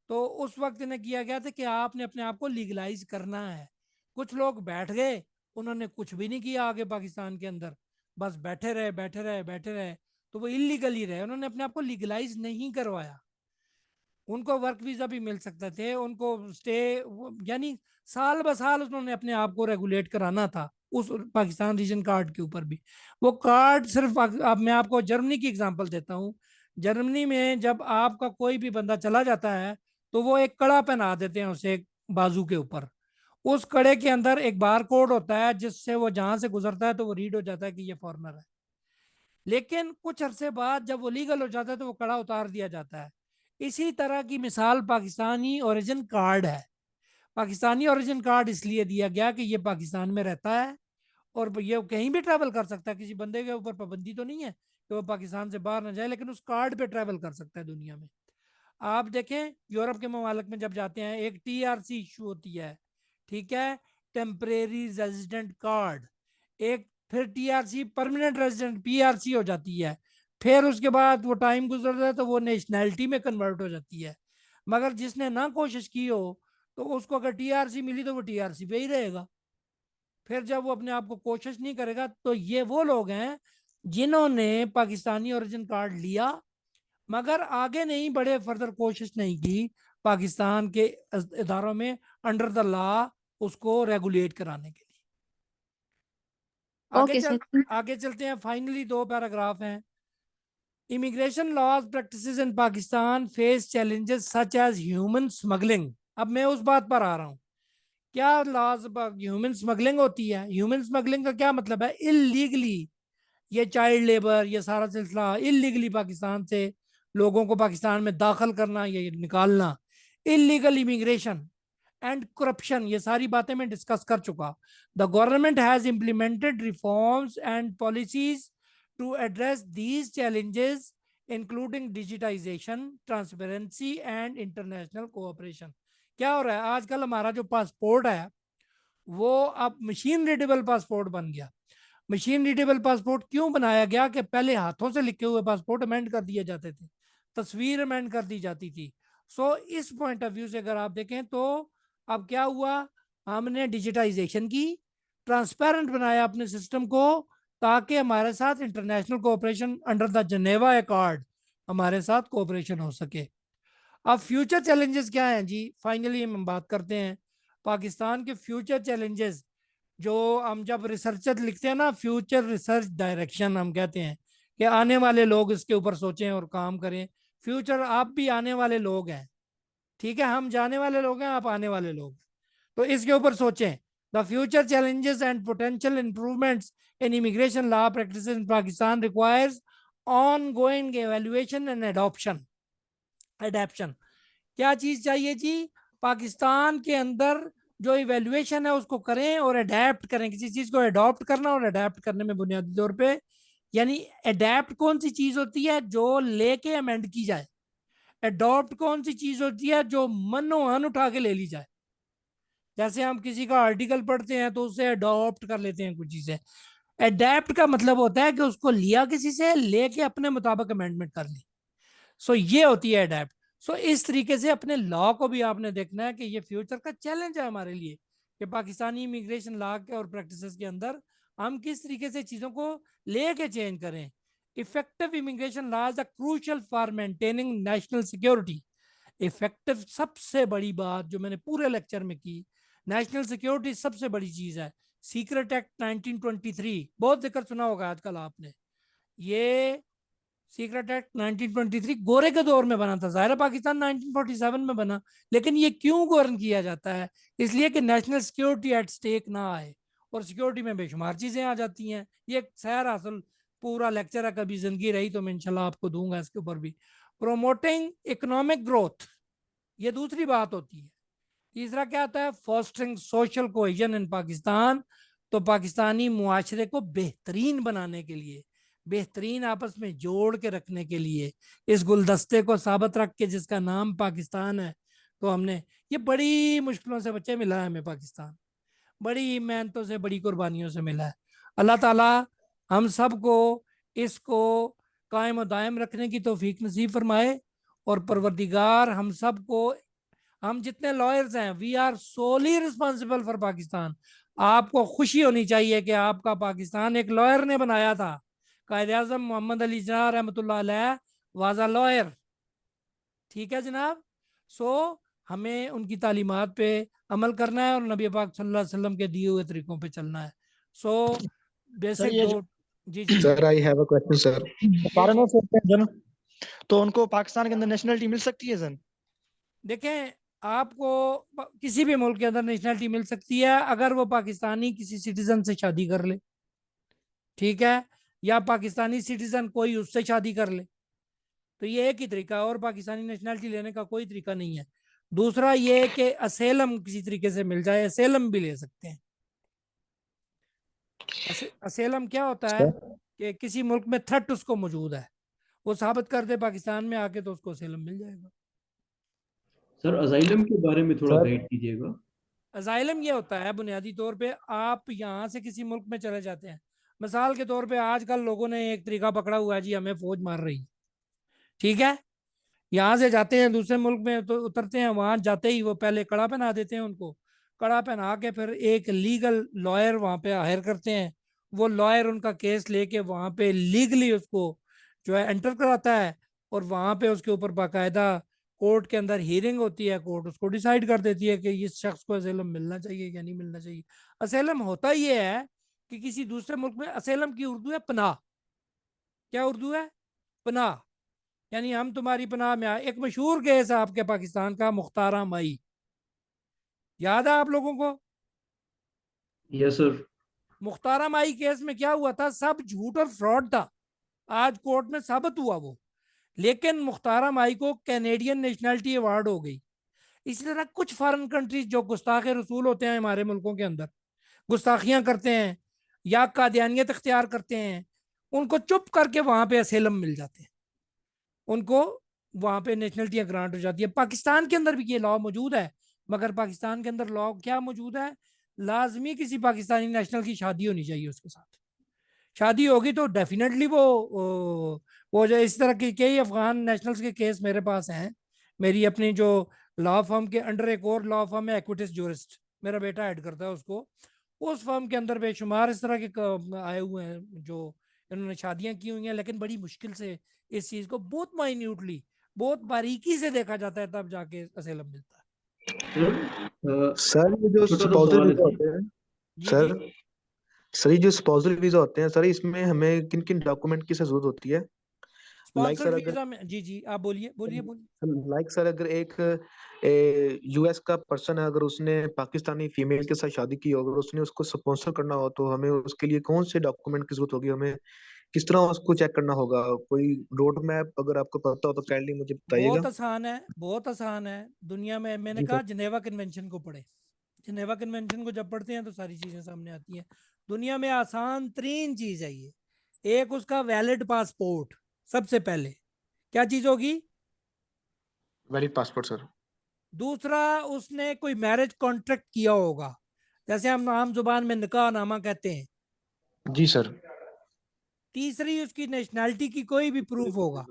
तो उस वक्त इन्हें किया गया था कि आपने अपने आप को लीगलाइज करना है। कुछ लोग बैठ गए, उन्होंने कुछ भी नहीं किया आगे पाकिस्तान के अंदर, बस बैठे रहे बैठे रहे बैठे रहे, तो वो इलीगल ही रहे, उन्होंने अपने आप को लीगलाइज नहीं करवाया। उनको वर्क वीजा भी मिल सकते थे, उनको स्टे, यानी साल ब साल उन्होंने अपने आप को रेगुलेट कराना था उस पाकिस्तान रीजन कार्ड के ऊपर भी। वो कार्ड सिर्फ, अब मैं आपको जर्मनी की एग्जांपल देता हूँ। जर्मनी में जब आपका कोई भी बंदा चला जाता है तो वो एक कड़ा पहना देते हैं उसे बाजू के ऊपर। उस कड़े के अंदर एक बार कोड होता है जिससे वो जहां से गुजरता है तो वो रीड हो जाता है कि ये फॉरनर है। लेकिन कुछ अरसे बाद जब वो लीगल हो जाता है तो वो कड़ा उतार दिया जाता है। इसी तरह की मिसाल पाकिस्तानी ओरिजिन कार्ड है। पाकिस्तानी ओरिजिन कार्ड इसलिए दिया गया कि ये पाकिस्तान में रहता है और ये कहीं भी ट्रैवल कर सकता है, किसी बंदे के ऊपर पाबंदी तो नहीं है कि वो पाकिस्तान से बाहर ना जाए, लेकिन उस कार्ड पे ट्रैवल कर सकता है दुनिया में। आप देखें यूरोप के ममालिक में जब जाते हैं एक टीआरसी इशू होती है, ठीक है, टेम्परेरी रेजिडेंट कार्ड। एक फिर टीआरसी परमानेंट रेजिडेंट पीआरसी हो जाती है, फिर उसके बाद वो टाइम गुजरता है तो वो नेशनैलिटी में कन्वर्ट हो जाती है। मगर जिसने ना कोशिश की हो तो उसको अगर टीआरसी मिली तो वो टीआरसी पे ही रहेगा। फिर जब वो अपने आप को कोशिश नहीं करेगा, तो ये वो लोग हैं जिन्होंने पाकिस्तानी ओरिजिन कार्ड लिया मगर आगे नहीं बढ़े, फर्दर कोशिश नहीं की पाकिस्तान के इदारों में अंडर द लॉ उसको रेगुलेट कराने के लिए। Okay sir. आगे चलते हैं। फाइनली 2 पैराग्राफ हैं। Immigration laws practices in Pakistan face challenges such as human smuggling. अब मैं उस बात पर आ रहा हूं, क्या लॉज ह्यूमन स्मगलिंग होती है? ह्यूमन स्मगलिंग का क्या मतलब है? इलीगली, ये चाइल्ड लेबर, ये सारा सिलसिला इलीगली पाकिस्तान से लोगों को पाकिस्तान में दाखिल करना, ये निकालना, इलीगल इमिग्रेशन एंड करप्शन, ये सारी बातें मैं डिस्कस कर चुका। The government has implemented reforms and policies to address these challenges including digitization, transparency and international cooperation. क्या हो रहा है आजकल? हमारा जो पासपोर्ट है वो अब मशीन रीडेबल पासपोर्ट बन गया। मशीन रीडेबल पासपोर्ट क्यों बनाया गया? कि पहले हाथों से लिखे हुए पासपोर्ट अमेंड कर दिए जाते थे, तस्वीर अमेंड कर दी जाती थी। सो इस पॉइंट ऑफ व्यू से अगर आप देखें तो अब क्या हुआ, हमने डिजिटाइजेशन की, ट्रांसपेरेंट बनाया अपने सिस्टम को, ताकि हमारे साथ international cooperation under the Geneva accord हमारे साथ कोऑपरेशन हो सके। अब फ्यूचर चैलेंजेस क्या हैं जी? फाइनली हम बात करते हैं पाकिस्तान के फ्यूचर चैलेंजेस। जो हम जब रिसर्चर लिखते हैं ना, फ्यूचर रिसर्च डायरेक्शन हम कहते हैं कि आने वाले लोग इसके ऊपर सोचें और काम करें। फ्यूचर आप भी आने वाले लोग हैं, ठीक है? हम जाने वाले लोग हैं, आप आने वाले लोग, तो इसके ऊपर सोचें। The future challenges and potential improvements in immigration law practice in Pakistan requires on going evaluation and adaptation. क्या चीज चाहिए जी? पाकिस्तान के अंदर जो इवेल्युएशन है उसको करें और अडेप्ट करें। किसी चीज को अडॉप्ट करना और अडेप्ट करने में बुनियादी तौर पे, यानी अडेप्ट कौन सी चीज होती है? जो लेके अमेंड की जाए। अडॉप्ट कौन सी चीज होती है? जो मनोहन उठा के ले ली जाए। जैसे हम किसी का आर्टिकल पढ़ते हैं तो उसे अडॉप्ट कर लेते हैं कुछ चीजें। अडेप्ट का मतलब होता है कि उसको लिया किसी से, लेके अपने मुताबिक अमेंडमेंट कर ली। सो ये होती है अडेप्ट। सो इस तरीके से अपने लॉ को भी आपने देखना है कि ये फ्यूचर का चैलेंज है हमारे लिए कि पाकिस्तानी इमिग्रेशन लॉ के और प्रैक्टिसेस के अंदर हम किस तरीके से चीज़ों को लेके चेंज करें। Effective immigration laws are crucial for maintaining national security. Effective, सबसे बड़ी बात जो मैंने पूरे लेक्चर में की, नेशनल सिक्योरिटी सबसे बड़ी चीज़ है। सीक्रेट एक्ट 1923 बहुत जिक्र सुना होगा आजकल आपने। ये सीक्रेट एक्ट 1923 गोरे के दौर में बना था। ज़ाहिर है पाकिस्तान 1947 में बना, लेकिन ये क्यों गवर्न किया जाता है? इसलिए कि नेशनल सिक्योरिटी एट स्टेक ना आए, और सिक्योरिटी में बेशुमार चीज़ें आ जाती हैं। ये एक सैर हासिल पूरा लेक्चर है, कभी जिंदगी रही तो मैं इंशाल्लाह आपको दूंगा इसके ऊपर भी। प्रोमोटिंग इकोनॉमिक ग्रोथ, ये दूसरी बात होती है। तीसरा क्या आता है? फॉस्टरिंग सोशल कोहेजन इन पाकिस्तान। तो पाकिस्तानी मुआशरे को बेहतरीन बनाने के लिए, बेहतरीन आपस में जोड़ के रखने के लिए, इस गुलदस्ते को साबित रख के जिसका नाम पाकिस्तान है, तो हमने ये बड़ी मुश्किलों से बच्चे मिला है हमें पाकिस्तान, बड़ी मेहनतों से, बड़ी कुर्बानियों से मिला है। अल्लाह ताला हम सबको इसको कायम दायम रखने की तौफीक नसीब फरमाए। और परवरदिगार हम सबको, हम जितने लॉयर्स हैं, we are solely responsible for Pakistan. आपको खुशी होनी चाहिए कि आपका पाकिस्तान एक लॉयर ने बनाया था। कायद आज़म मोहम्मद अली जिन्ना रहमतुल्लाह अलैह वाज अ लॉयर, ठीक है जनाब? सो हमें उनकी तालीमात पे अमल करना है और नबी पाक सल्लल्लाहु अलैहि वसल्लम के दिए हुए तरीकों पे चलना है। सो सर बेसिक ये दो, जी जी sir I have a question sir. Foreigners होते हैं जन, तो उनको पाकिस्तान के अंदर नेशनलिटी मिल सकती है सर? देखें, आपको किसी भी मुल्क के अंदर नेशनलिटी मिल सकती है अगर वो पाकिस्तानी किसी सिटीजन से शादी कर ले, ठीक है? या पाकिस्तानी सिटीजन कोई उससे शादी कर ले, तो ये एक ही तरीका है, और पाकिस्तानी नेशनलिटी लेने का कोई तरीका नहीं है। दूसरा ये कि असेलम किसी तरीके से मिल जाए, असेलम भी ले सकते हैं। असेलम क्या होता है कि किसी मुल्क में थ्रेट उसको मौजूद है, वो साबित कर दे पाकिस्तान में आके, तो उसको असेलम मिल जाएगा। सर अजाइलम के बारे में थोड़ा सर गाइड कीजिएगा। अजाइलम ये होता है बुनियादी तौर पे, आप यहाँ से किसी मुल्क में चले जाते हैं, मिसाल के तौर पे आजकल लोगों ने एक तरीका पकड़ा हुआ है जी, हमें फौज मार रही, ठीक है? यहाँ से जाते हैं दूसरे मुल्क में, तो उतरते हैं, वहां जाते ही वो पहले कड़ा पहना देते हैं उनको, कड़ा पहना के फिर एक लीगल लॉयर वहां पे हायर करते हैं, वो लॉयर उनका केस लेके वहां पे लीगली उसको जो है एंटर कराता है, और वहां पे उसके ऊपर बाकायदा कोर्ट के अंदर हियरिंग होती है, कोर्ट उसको डिसाइड कर देती है कि इस शख्स को असेलम मिलना चाहिए या नहीं मिलना चाहिए। असेलम होता ये है कि किसी दूसरे मुल्क में, असेलम की उर्दू है पनाह। क्या उर्दू है? पनाह। यानी हम तुम्हारी पनाह में आए। एक मशहूर केस है आपके पाकिस्तान का, मुख्तारा मई, याद है आप लोगों को? Yes sir. Mukhtara my case में क्या हुआ था? सब झूठ और फ्रॉड था, आज कोर्ट में साबित हुआ वो। लेकिन मुख्तारा माई को कैनेडियन नेशनैलिटी अवार्ड हो गई। इसी तरह कुछ फॉरेन कंट्रीज जो गुस्ताख रसूल होते हैं हमारे मुल्कों के अंदर, गुस्ताखियां करते हैं या कादियानियत इख्तियार करते हैं, उनको चुप करके वहां पे असेलम मिल जाते हैं, उनको वहां पे नेशनलिटियां ग्रांट हो जाती है। पाकिस्तान के अंदर भी ये लॉ मौजूद है, मगर पाकिस्तान के अंदर लॉ क्या मौजूद है? लाजमी किसी पाकिस्तानी नेशनल की शादी होनी चाहिए उसके साथ। शादी होगी तो डेफिनेटली वो जो इस तरह के कई अफगान नेशनल्स के केस मेरे पास हैं। मेरी अपनी जो लॉ फर्म के अंडर एक और लॉ फर्म है एक्विटिस जूरिस्ट, मेरा बेटा ऐड करता है उसको। उस फर्म के अंदर बेशुमार इस तरह के आए हुए हैं जो इन्होंने शादियां की हुई हैं, लेकिन बड़ी मुश्किल से इस चीज को बहुत माइन्यूटली, बहुत बारीकी से देखा जाता है, तब जाके असेलम मिलता है। सर सर ये जो छोटा सा स्पाउसल सवाल है वीजा सर। होते हैं जी सर, जी। सर ये जो स्पाउसल वीजा होते हैं सर, इसमें हमें किन किन डॉक्यूमेंट की जरूरत होती है? लाइक स्पॉन्सर्ड सर अगर वीजा में, जी जी आप बोलिए बोलिए बोलिए। लाइक सर अगर एक यूएस का पर्सन है, अगर उसने पाकिस्तानी फीमेल के साथ शादी की हो, अगर उसने उसको स्पॉन्सर करना हो, तो हमें उसके लिए कौन से डॉक्यूमेंट की जरूरत होगी? हमें किस तरह उसको चेक करना होगा? कोई रोड मैप अगर आपको पता हो तो काइंडली मुझे बहुत बताइएगा। आसान है, बहुत आसान है। दुनिया में मैंने जी कहा सर। जिनेवा कन्वेंशन को पढ़े। जिनेवा कन्वेंशन को जब पढ़ते हैं तो सारी चीजें सामने आती हैं। दुनिया में आसान तरीन चीज है ये। एक उसका वैलिड पासपोर्ट, सबसे पहले क्या चीज होगी? Valid passport sir. दूसरा, उसने कोई मैरिज कॉन्ट्रैक्ट किया होगा, जैसे हम आम जुबान में निकाह नामा कहते हैं। जी सर। तीसरी, उसकी नेशनैलिटी की कोई भी प्रूफ होगा।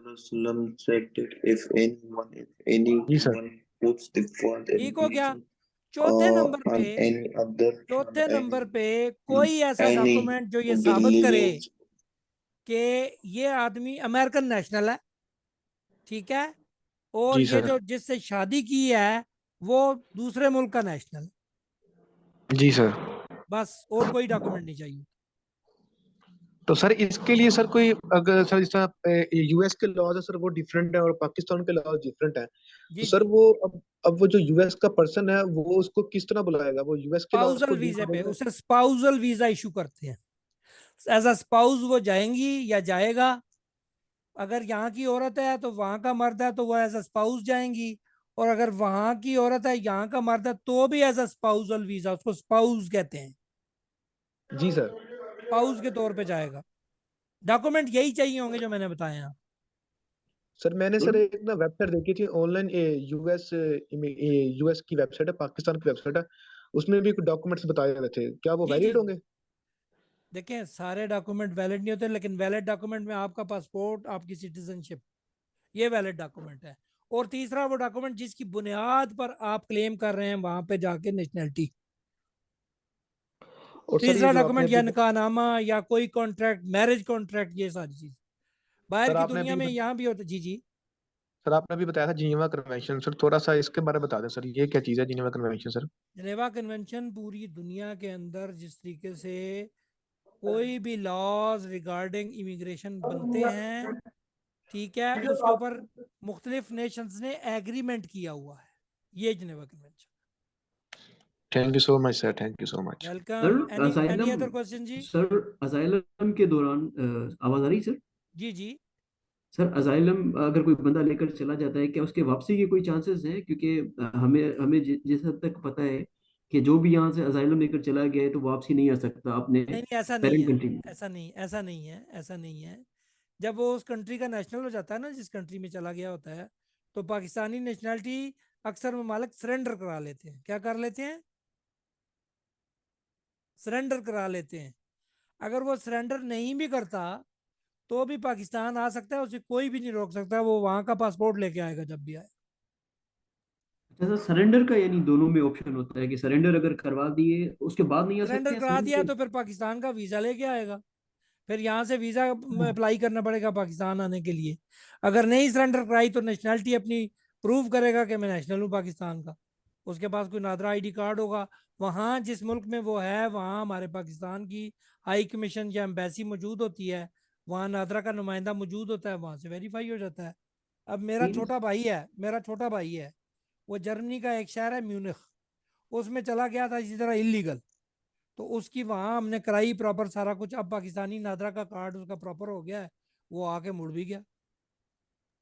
जी सर। ठीक हो गया? चौथे नंबर पे, चौथे नंबर पे कोई ऐसा डॉक्यूमेंट जो ये साबित करे कि ये आदमी अमेरिकन नेशनल है, ठीक है, और जी ये सर। जो जिससे शादी की है वो दूसरे मुल्क का नेशनल है। जी सर। बस, और कोई डॉक्यूमेंट नहीं चाहिए। तो सर इसके लिए सर कोई, अगर सर जिस तरह यूएस के लॉज है सर वो डिफरेंट है और पाकिस्तान के लॉज डिफरेंट है, तो जी सर जी। वो अब वो जो यूएस का पर्सन है वो उसको किस तरह बुलाएगा? वो यूएस के लॉज स्पाउजल को यूज वीजे पे, करेगा? उसे स्पाउजल वीजा इशू करते हैं। एज अ स्पाउस वो जाएंगी या जाएगा। अगर यहाँ की औरत है तो वहां का मर्द है तो वो एज अ स्पाउस जाएंगी, और अगर वहां की औरत है यहाँ का मर्द है तो भी एज अ स्पाउजल वीजा, उसको स्पाउस कहते हैं, जी सर। स्पाउस के तौर पे जाएगा। डॉक्यूमेंट यही चाहिए होंगे जो मैंने बताए हैं। सर मैंने सर सर एक ना वेबसाइट देखी थी ऑनलाइन, यूएस की वेबसाइट है, पाकिस्तान की वेबसाइट है, उसमें भी कुछ डॉक्यूमेंट्स बताए गए थे, क्या वो जी जी वैलिड जी। होंगे? देखें, सारे डॉक्यूमेंट वैलिड नहीं होते, लेकिन वैलिड डॉक्यूमेंट में आपका पासपोर्ट, आपकी सिटीजनशिप, ये वैलिड डॉक्यूमेंट है। और तीसरा वो डॉक्यूमेंट जिसकी बुनियाद पर आप क्लेम कर रहे हैं वहां पे जाके नेशनैलिटी। और सर ये तीसरा जो आपने डॉक्यूमेंट या अभी, निकाहनामा या कोई कॉन्ट्रैक्ट, मैरिज कॉन्ट्रैक्ट, ये सारी चीज बाहर सर की आपने दुनिया अभी में यहाँ भी होता। जी जी। सर आपने अभी बताया था जिनेवा कन्वेंशन, सर थोड़ा सा इसके बारे में बता दें सर, ये क्या चीज़ है Geneva convention sir? Geneva convention पूरी दुनिया के अंदर जिस तरीके से कोई भी लॉज रिगार्डिंग इमिग्रेशन बनते हैं, ठीक है, उसके ऊपर मुख्तलिफ नेशंस ने एग्रीमेंट किया हुआ है, ये Geneva convention. Thank you so much sir, thank you so much. Welcome. Sir any asylum, other question जी? सर असाइलम के दौरान आवाज आ रही सर? जी जी। सर असाइलम अगर कोई बंदा लेकर चला जाता है, क्या उसके वापसी के कोई चांसेस हैं? क्योंकि हमें हमें जिस हद तक पता है कि जो भी यहाँ से असाइलम लेकर चला गया है तो वापसी नहीं आ सकता अपने नहीं नहीं, ऐसा नहीं पेरेंट है, कंट्री में। ऐसा नहीं, ऐसा नहीं है, ऐसा नहीं है। जब वो उस कंट्री का नेशनल हो जाता है ना, जिस कंट्री में चला गया होता है, तो पाकिस्तानी नेशनैलिटी अक्सर ममालिक सरेंडर करा लेते हैं। क्या कर लेते हैं? सरेंडर करा लेते हैं। अगर वो सरेंडर नहीं भी करता तो भी पाकिस्तान आ सकता है, उसे कोई भी नहीं रोक सकता, वो वहां का पासपोर्ट लेके आएगा जब भी आए। ऐसा सरेंडर का यानी दोनों में ऑप्शन होता है कि सरेंडर अगर करवा दिए उसके बाद नहीं आ सकते सरेंडर हैं करा दिया surrender तो फिर पाकिस्तान का वीजा लेके आएगा, फिर यहाँ से वीजा अप्लाई करना पड़ेगा पाकिस्तान आने के लिए। अगर नहीं सरेंडर कराई तो नेशनैलिटी अपनी प्रूव करेगा कि मैं नेशनल हूँ पाकिस्तान का। उसके पास कोई नादरा आईडी कार्ड होगा, वहाँ जिस मुल्क में वो है वहाँ हमारे पाकिस्तान की हाई कमीशन या एम्बेसी मौजूद होती है, वहाँ नादरा का नुमाइंदा मौजूद होता है, वहाँ से वेरीफाई हो जाता है। अब नहीं नहीं मेरा छोटा भाई है, वो जर्मनी का एक शहर है म्यूनिख, उसमें चला गया था इसी तरह इलीगल, तो उसकी वहां हमने कराई प्रॉपर सारा कुछ। अब पाकिस्तानी नादरा का कार्ड उसका प्रॉपर हो गया है, वो आके मुड़ भी गया।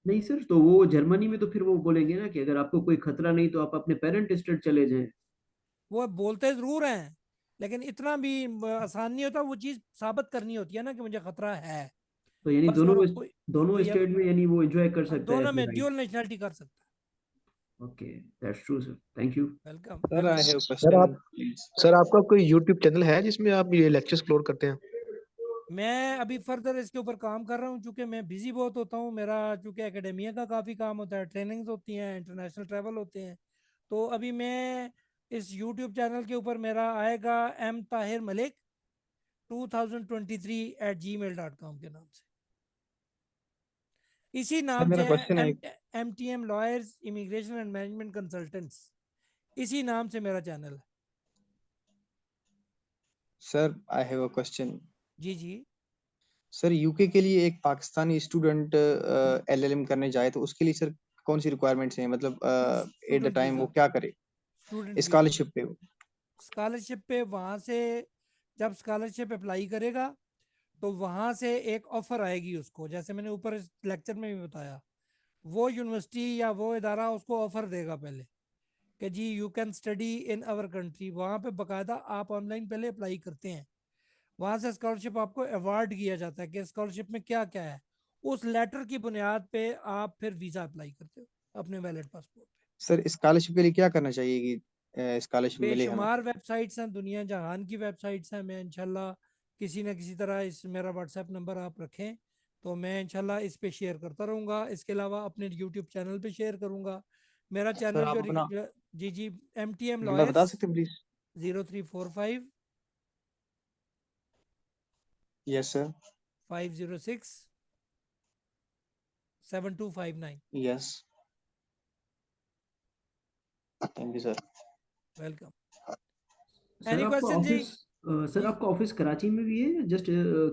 नहीं सर, तो वो जर्मनी में तो फिर वो बोलेंगे ना कि अगर आपको कोई खतरा नहीं तो आप अपने पेरेंट स्टेट चले जाएं। वो बोलते जरूर हैं, लेकिन इतना भी आसान नहीं होता, वो चीज साबित करनी होती है ना कि मुझे खतरा है। तो यानी बस वो कोई दोनों कोई स्टेट में यानी वो एंजॉय कर सकता है दोनों अपने में राइट। ड्यूल नेशनलिटी कर सकता okay, that's true sir, thank you. है। Welcome sir I have sir question आप प्लीज। सर आपका कोई यूट्यूब चैनल है जिसमें आप ये लेक्चर्स अपलोड करते हैं? मैं अभी फर्दर इसके ऊपर काम कर रहा हूँ, चूंकि मैं बिजी बहुत होता हूँ, मेरा चूंकि एकेडेमिया का काफ़ी काम होता है, ट्रेनिंग्स होती हैं, इंटरनेशनल ट्रैवल होते हैं। तो अभी मैं इस यूट्यूब चैनल के ऊपर मेरा आएगा M ताहिर मलिक 2023@gmail.com के नाम से, इसी सर नाम मेरा से क्वेश्चन है MTM lawyers immigration and management consultants, इसी नाम से मेरा चैनल है। Sir I have a question. जी जी। सर यूके के लिए एक पाकिस्तानी स्टूडेंट एलएलएम करने जाए तो उसके लिए सर कौन सी रिक्वायरमेंट्स हैं, मतलब at the student time visa, वो क्या करे स्टूडेंट वीज़ा, स्कॉलरशिप पे? स्कॉलरशिप पे वहाँ से जब स्कॉलरशिप अप्लाई करेगा तो वहाँ से एक ऑफर आएगी उसको, जैसे मैंने ऊपर इस लेक्चर में भी बताया, वो यूनिवर्सिटी या वो इदारा उसको ऑफर देगा पहले कि जी you can study in our country. वहाँ पे बकायदा आप ऑनलाइन पहले अप्लाई करते हैं, वहाँ से स्कॉलरशिप आपको अवार्ड किया जाता है कि स्कॉलरशिप में क्या क्या है, उस लेटर की बुनियाद पे आप फिर वीज़ा अप्लाई करते हो अपने वैलिड पासपोर्ट पे। सर स्कॉलरशिप के लिए क्या करना चाहिए कि स्कॉलरशिप मिले हमें? बेशुमार वेबसाइट्स हैं, दुनिया जहान की वेबसाइट्स हैं। मैं इंशाल्लाह किसी न किसी तरह इस मेरा व्हाट्सएप नंबर आप रखें तो मैं इंशाल्लाह इस पे शेयर करता रहूँगा। इसके अलावा अपने यूट्यूब चैनल पे शेयर करूँगा। मेरा सर चैनल आप जो अपना जी जी MTM नंबर बता लॉयर्स सकते हैं please? 0345 yes sir. 506 7259। Yes thank you sir. Welcome. Sir any आपका क्वेश्चन जी? ऑफिस सर जी आपका ऑफिस कराची में भी है, जस्ट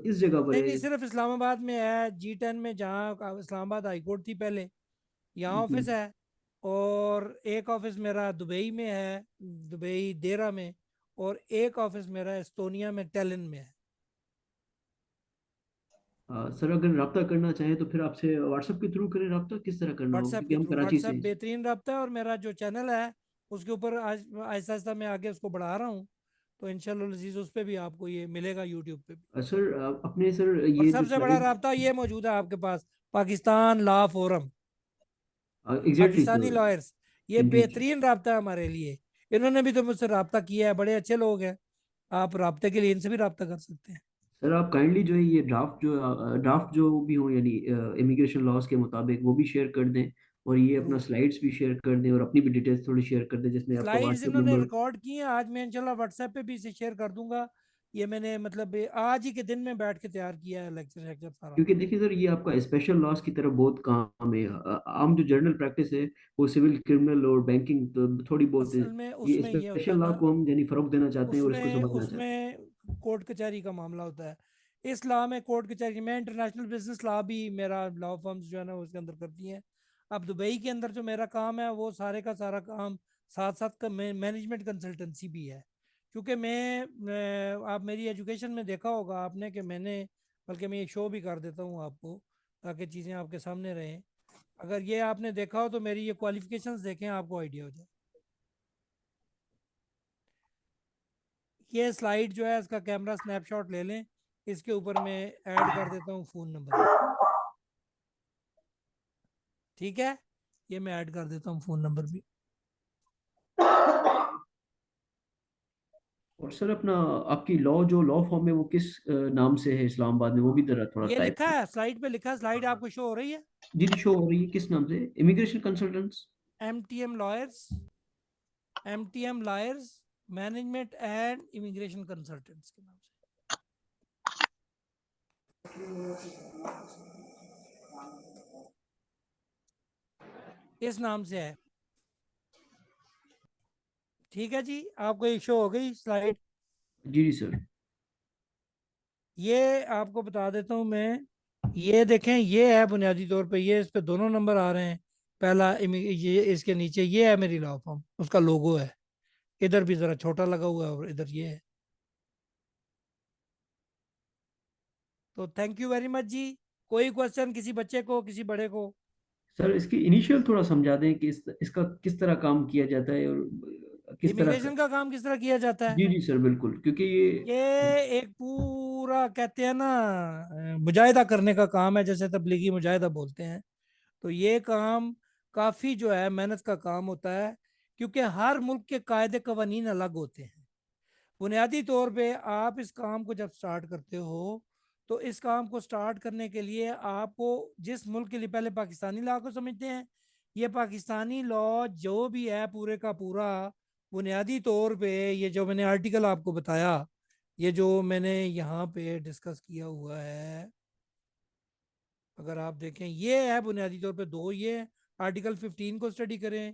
किस जगह पर नहीं है? नहीं, सिर्फ इस्लामाबाद में है, G10 में, जहाँ इस्लामाबाद हाई कोर्ट थी पहले, यहाँ जी। ऑफिस है। और एक ऑफिस मेरा दुबई में है, दुबई देरा में, और एक ऑफिस मेरा एस्टोनिया में टेलिन में है। सर अगर रब्ता करना चाहें तो फिर आपसे व्हाट्सएप के थ्रू करें, रब्ता किस तरह करना होगा, व्हाट्सएप क्योंकि के हम थ्रू, कराची से व्हाट्सएप हैं। बेहतरीन रब्ता है, और मेरा जो चैनल है उसके ऊपर आज आहिस्ता आहिस्ता मैं आगे उसको बढ़ा रहा हूँ, तो इंशाल्लाह अजीज उस पर भी आपको ये मिलेगा यूट्यूब पे भी। सर अपने सर और ये जो सबसे बड़ा स्लाइड रब्ता ये मौजूद है आपके पास, Pakistan law forum, exactly Pakistani sir. Lawyers, ये जी जी। बेहतरीन रब्ता है हमारे लिए। इन्होंने भी तो मुझसे रब्ता किया है, बड़े अच्छे लोग हैं, आप रब्ते के लिए इनसे भी रब्ता कर सकते हैं। सर आप काइंडली जो है ये ड्राफ्ट जो भी हो यानी इमिग्रेशन लॉज के मुताबिक वो भी शेयर कर दें, और ये अपना जरूर। स्लाइड्स भी शेयर कर दें, और अपनी भी डिटेल्स थोड़ी शेयर कर दें, जिसमें आपका स्लाइड्स व्हाट्सएप इन्होंने नंबर। रिकॉर्ड की हैं, आज मैं इंशाल्लाह व्हाट्सएप पे भी इसे शेयर कर दूंगा। ये मैंने मतलब आज ही के दिन में बैठ के तैयार किया है लेक्चर शेक्चर सारा। क्योंकि देखिए सर ये आपका स्पेशल लॉस की तरफ बहुत काम है, आम जो जनरल प्रैक्टिस है वो सिविल, क्रिमिनल और बैंकिंग तो थोड़ी बहुत है। असल में ये उसमें ये होता स्पेशल है लॉ ना, को हम यानी फरोग देना चाहते हैं और इसको उसमें समझना चाहते हैं। उसमें कोर्ट कचहरी का मामला होता है। इस लॉ में कोर्ट कचहरी में इंटरनेशनल बिजनेस लॉ भी मेरा लॉ फर्म्स जो है ना उसके अंदर करती हैं। अब दुबई के अंदर जो मेरा काम है वो सारे का सारा काम साथ साथ का मैनेजमेंट कंसल्टेंसी भी है। क्योंकि आप मेरी एजुकेशन में देखा होगा आपने कि मैंने, बल्कि मैं एक शो भी कर देता हूँ आपको ताकि चीज़ें आपके सामने रहें। अगर ये आपने देखा हो तो मेरी ये क्वालिफिकेशंस देखें, आपको आइडिया हो जाए। ये स्लाइड जो है इसका कैमरा स्नैपशॉट ले लें, इसके ऊपर मैं ऐड कर देता हूँ फ़ोन नंबर भी, ठीक है? ये मैं ऐड कर देता हूँ फ़ोन नंबर भी। और सर अपना आपकी लॉ फॉर्म है वो किस नाम से है इस्लामाबाद में, वो भी जरा थोड़ा ये टाइप। लिखा है स्लाइड पे, लिखा है, स्लाइड आपको शो हो रही है, जी जी शो हो रही है, किस नाम से? Immigration consultants. MTM lawyers MTM lawyers, management and immigration consultants के नाम से, इस नाम से है। ठीक है जी, आपको एक शो हो गई स्लाइड। जी जी सर। ये आपको बता देता हूँ मैं, ये देखें, ये है बुनियादी तौर पे, ये इस पे दोनों नंबर आ रहे हैं। पहला ये इसके नीचे ये है मेरी लॉ फॉर्म, उसका लोगो है, इधर भी जरा छोटा लगा हुआ है और इधर ये है। तो थैंक यू वेरी मच जी। कोई क्वेश्चन किसी बच्चे को, किसी बड़े को? सर इसकी इनिशियल थोड़ा समझा दें कि इसका किस तरह काम किया जाता है और किस तरह इमिग्रेशन का काम किस तरह किया जाता है? जी जी सर बिल्कुल, क्योंकि ये एक पूरा कहते हैं ना मुजाहिदा करने का काम है, जैसे तबलीगी मुजाहिदा बोलते हैं। तो ये काम काफ़ी जो है मेहनत का काम होता है, क्योंकि हर मुल्क के कायदे कवानीन अलग होते हैं। बुनियादी तौर पे आप इस काम को जब स्टार्ट करते हो, तो इस काम को स्टार्ट करने के लिए आपको जिस मुल्क के लिए, पहले पाकिस्तानी लॉ को समझते हैं। ये पाकिस्तानी लॉ जो भी है पूरे का पूरा, बुनियादी तौर पे ये जो मैंने आर्टिकल आपको बताया, ये जो मैंने यहाँ पे डिस्कस किया हुआ है, अगर आप देखें, ये है बुनियादी तौर पे दो, ये आर्टिकल 15 को स्टडी करें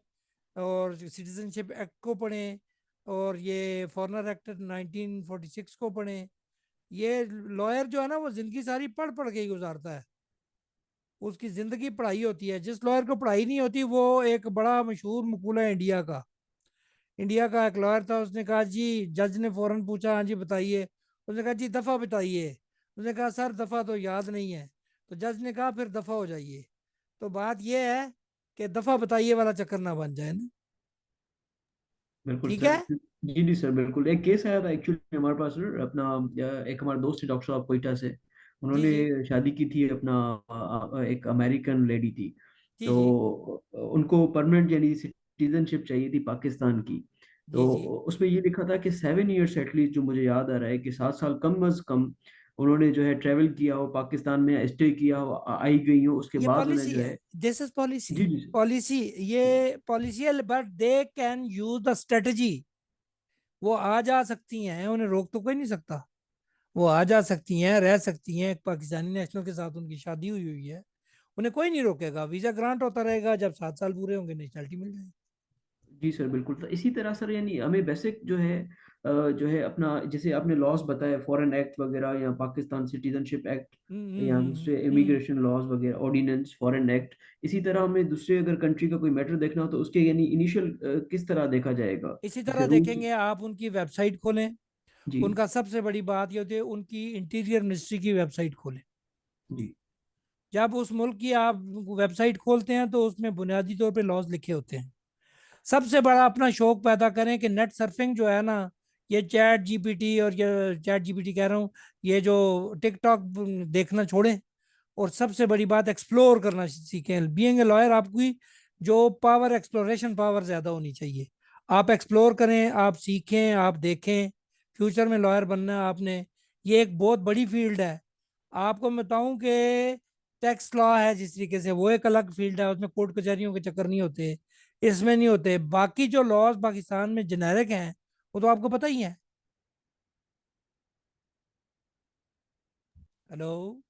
और सिटीजनशिप एक्ट को पढ़ें, और ये फॉरेनर एक्ट 1946 को पढ़ें। ये लॉयर जो है ना, वो जिंदगी सारी पढ़ पढ़ के ही गुजारता है, उसकी जिंदगी पढ़ाई होती है। जिस लॉयर को पढ़ाई नहीं होती, वो एक बड़ा मशहूर मकूला है इंडिया का। इंडिया का एक लॉयर था, उसने कहा जी, जज ने फौरन पूछा हाँ जी बताइए, उसने कहा जी दफ़ा बताइए। उसने कहा सर दफ़ा तो याद नहीं है। तो जज ने कहा फिर दफ़ा हो जाइए। तो बात यह है कि दफ़ा बताइए वाला चक्कर ना बन जाए ना। बिल्कुल ठीक सर। है। जी जी सर बिल्कुल, एक केस आया था एक्चुअली हमारे पास सर, अपना एक हमारे दोस्त है डॉक्टर साहब कोयटा से, जी उन्होंने जी शादी की थी अपना एक अमेरिकन लेडी थी। जी तो जी उनको परमानेंट यानी सिटीजनशिप चाहिए थी पाकिस्तान की। जी तो जी। उसमें ये लिखा था कि 7 ईयर्स एटलीस्ट, जो मुझे याद आ रहा है कि 7 साल कम अज कम उन्होंने जो है ट्रेवल किया हो पाकिस्तान में, स्टे किया हो, आई गई हो, उसके ये बाद उन्हें पॉलिसी जो है, है। This is policy. जी जी पॉलिसी, ये पॉलिसी है, but they can use the strategy. वो आ जा सकती हैं, उन्हें रोक तो कोई नहीं सकता। वो आ जा सकती हैं, रह सकती हैं, एक पाकिस्तानी नेशनल के साथ उनकी शादी हुई हुई है, उन्हें कोई नहीं रोकेगा। वीजा ग्रांट होता रहेगा, जब 7 साल पूरे होंगे नेशनलिटी मिल जाएगी। जी सर बिल्कुल। तो इसी तरह सर यानी हमें बेसिक जो है अपना, जैसे आपने लॉज बताया फॉरेन एक्ट वगैरह या पाकिस्तान सिटीजनशिप एक्ट या दूसरे इमिग्रेशन लॉज वगैरह, ऑर्डिनेंस, फॉरेन एक्ट, इसी तरह हमें दूसरे अगर कंट्री का कोई मैटर देखना हो तो उसके यानी इनिशियल किस तरह देखा जाएगा, इसी जैसे तरह रूल्स। देखेंगे, आप उनकी वेबसाइट खोलें। जी उनका सबसे बड़ी बात ये होती है, उनकी इंटीरियर मिनिस्ट्री की वेबसाइट खोलें। जी जब उस मुल्क की आप वेबसाइट खोलते हैं, तो उसमें बुनियादी तौर पे लॉज लिखे होते हैं। सबसे बड़ा अपना शौक पैदा करें कि नेट सर्फिंग जो है ना, ये चैट जीपीटी, और ये चैट जीपीटी कह रहा हूँ, ये जो टिकटॉक देखना छोड़ें, और सबसे बड़ी बात एक्सप्लोर करना सीखें। बीइंग ए लॉयर, आपकी जो पावर, एक्सप्लोरेशन पावर ज़्यादा होनी चाहिए। आप एक्सप्लोर करें, आप सीखें, आप देखें। फ्यूचर में लॉयर बनना है आपने, ये एक बहुत बड़ी फील्ड है। आपको मैं बताऊं कि टैक्स लॉ है जिस तरीके से, वो एक अलग फील्ड है, उसमें कोर्ट कचहरियों के चक्कर नहीं होते, इसमें नहीं होते। बाकी जो लॉज पाकिस्तान में जेनेरिक हैं, वो तो आपको पता ही है। हेलो।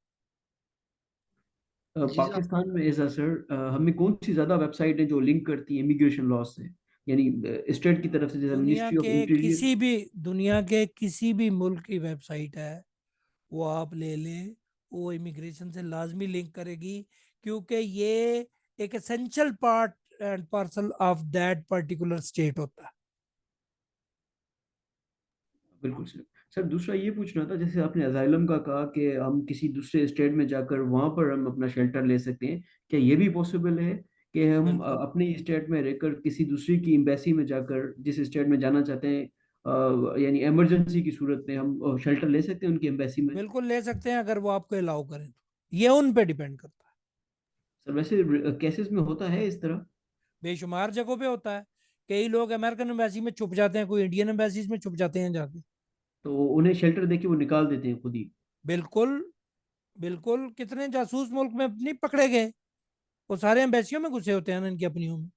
जी साहब। पाकिस्तान में ऐसा सर, हमें कौन सी ज्यादा वेबसाइट है जो लिंक करती है इमिग्रेशन लॉ से, यानी स्टेट की तरफ से, जैसे दुनिया मिनिस्ट्री ऑफ के इंटीरियर। किसी भी दुनिया के किसी भी मुल्क की वेबसाइट है, वो आप ले लें, वो इमिग्रेशन से लाजमी लिंक करेगी, क्योंकि ये एक essential part and parcel of that particular state होता है। बिल्कुल सर। सर दूसरा ये पूछना था, जैसे आपने अजाइलम का कहा कि हम किसी दूसरे स्टेट में जाकर वहां पर हम अपना शेल्टर ले सकते हैं, क्या ये भी पॉसिबल है कि हम बिल्कुल अपने स्टेट में रहकर किसी दूसरी की एम्बेसी में जाकर जिस स्टेट में जाना चाहते हैं, यानी इमरजेंसी की सूरत में हम शेल्टर ले सकते हैं उनकी एम्बेसी में? बिल्कुल ले सकते हैं, अगर वो आपको अलाउ करें तो। ये उन पे डिपेंड करता है। सर वैसे केसेस में होता है इस तरह? बेशुमार जगहों पे होता है। कई लोग अमेरिकन एम्बेसी में छुप जाते हैं, कोई इंडियन एम्बेसी में छुप जाते हैं जाके। तो उन्हें शेल्टर देके वो निकाल देते हैं खुद ही? बिल्कुल। बिल्कुल, कितने जासूस मुल्क में नहीं पकड़े गए, वो सारे एम्बेसियों में घुसे होते हैं ना इनकी अपनियों में।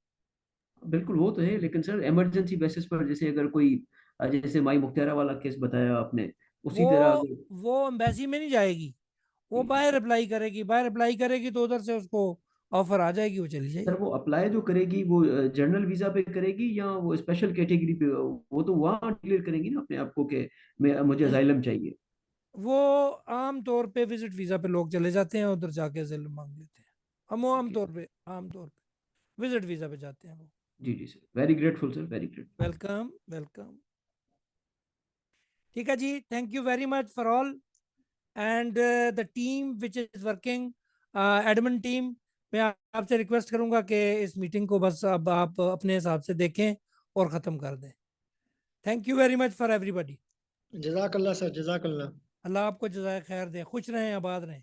बिल्कुल वो तो है, लेकिन सर इमरजेंसी बेसिस पर, जैसे अगर कोई जैसे माई मुख्तारा वाला केस बताया आपने, उसी तरह अगर वो एम्बेसी में नहीं जाएगी, वो बाहर अप्लाई करेगी, बाहर अप्लाई करेगी तो उधर से उसको ऑफर आ जाएगी, वो चली सर जाएगी। वो अप्लाई जो करेगी वो जनरल वीजा पे करेगी या वो स्पेशल कैटेगरी पे, वो तो वहाँ डिक्लेयर करेंगी ना अपने आप को कि मुझे असाइलम चाहिए। वो आम तौर पे विजिट वीजा पे लोग चले जाते हैं, उधर जाके असाइलम मांग लेते हैं। हम वो ओके, आम तौर पे विजिट वीजा पे जाते हैं वो। जी जी sir, very grateful sir, very grateful. Welcome welcome. ठीक है जी, thank you very much for all and the team which is working, admin team. मैं आपसे रिक्वेस्ट करूंगा कि इस मीटिंग को बस अब आप अपने हिसाब से देखें और ख़त्म कर दें। Thank you very much for everybody. जज़ाकल्लाह सर, जज़ाकल्लाह। अल्लाह आपको जज़ाए खैर दे, खुश रहें, आबाद रहें।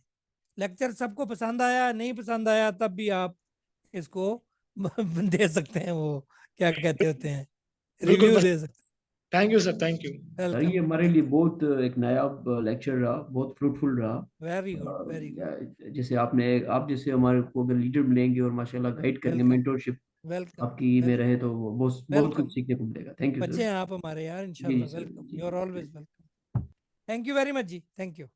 लेक्चर सबको पसंद आया, नहीं पसंद आया तब भी आप इसको दे सकते हैं, वो क्या कहते होते हैं, बिल्कुल रिव्यू बस, दे सकते thank you sir, thank you. हैं। सर ये वेलकम हमारे लिए बहुत एक नायाब लेक्चर रहा, बहुत फ्रूटफुल रहा। Very good very good. जैसे आप जैसे हमारे को अगर लीडर मिलेंगे और माशाल्लाह गाइड करेंगे, वेलकम मेंटोरशिप वेलकम आपकी में वेलकम रहे, तो वो बहुत बहुत कुछ वेलकम। सीखने को मिलेगा। थैंक यू बच्चे सर। हैं आप हमारे यार, जी जी इंशाल्लाह सर, वेलकम, जी यू आर जी। Always welcome. Thank you very much जी, थैंक यू।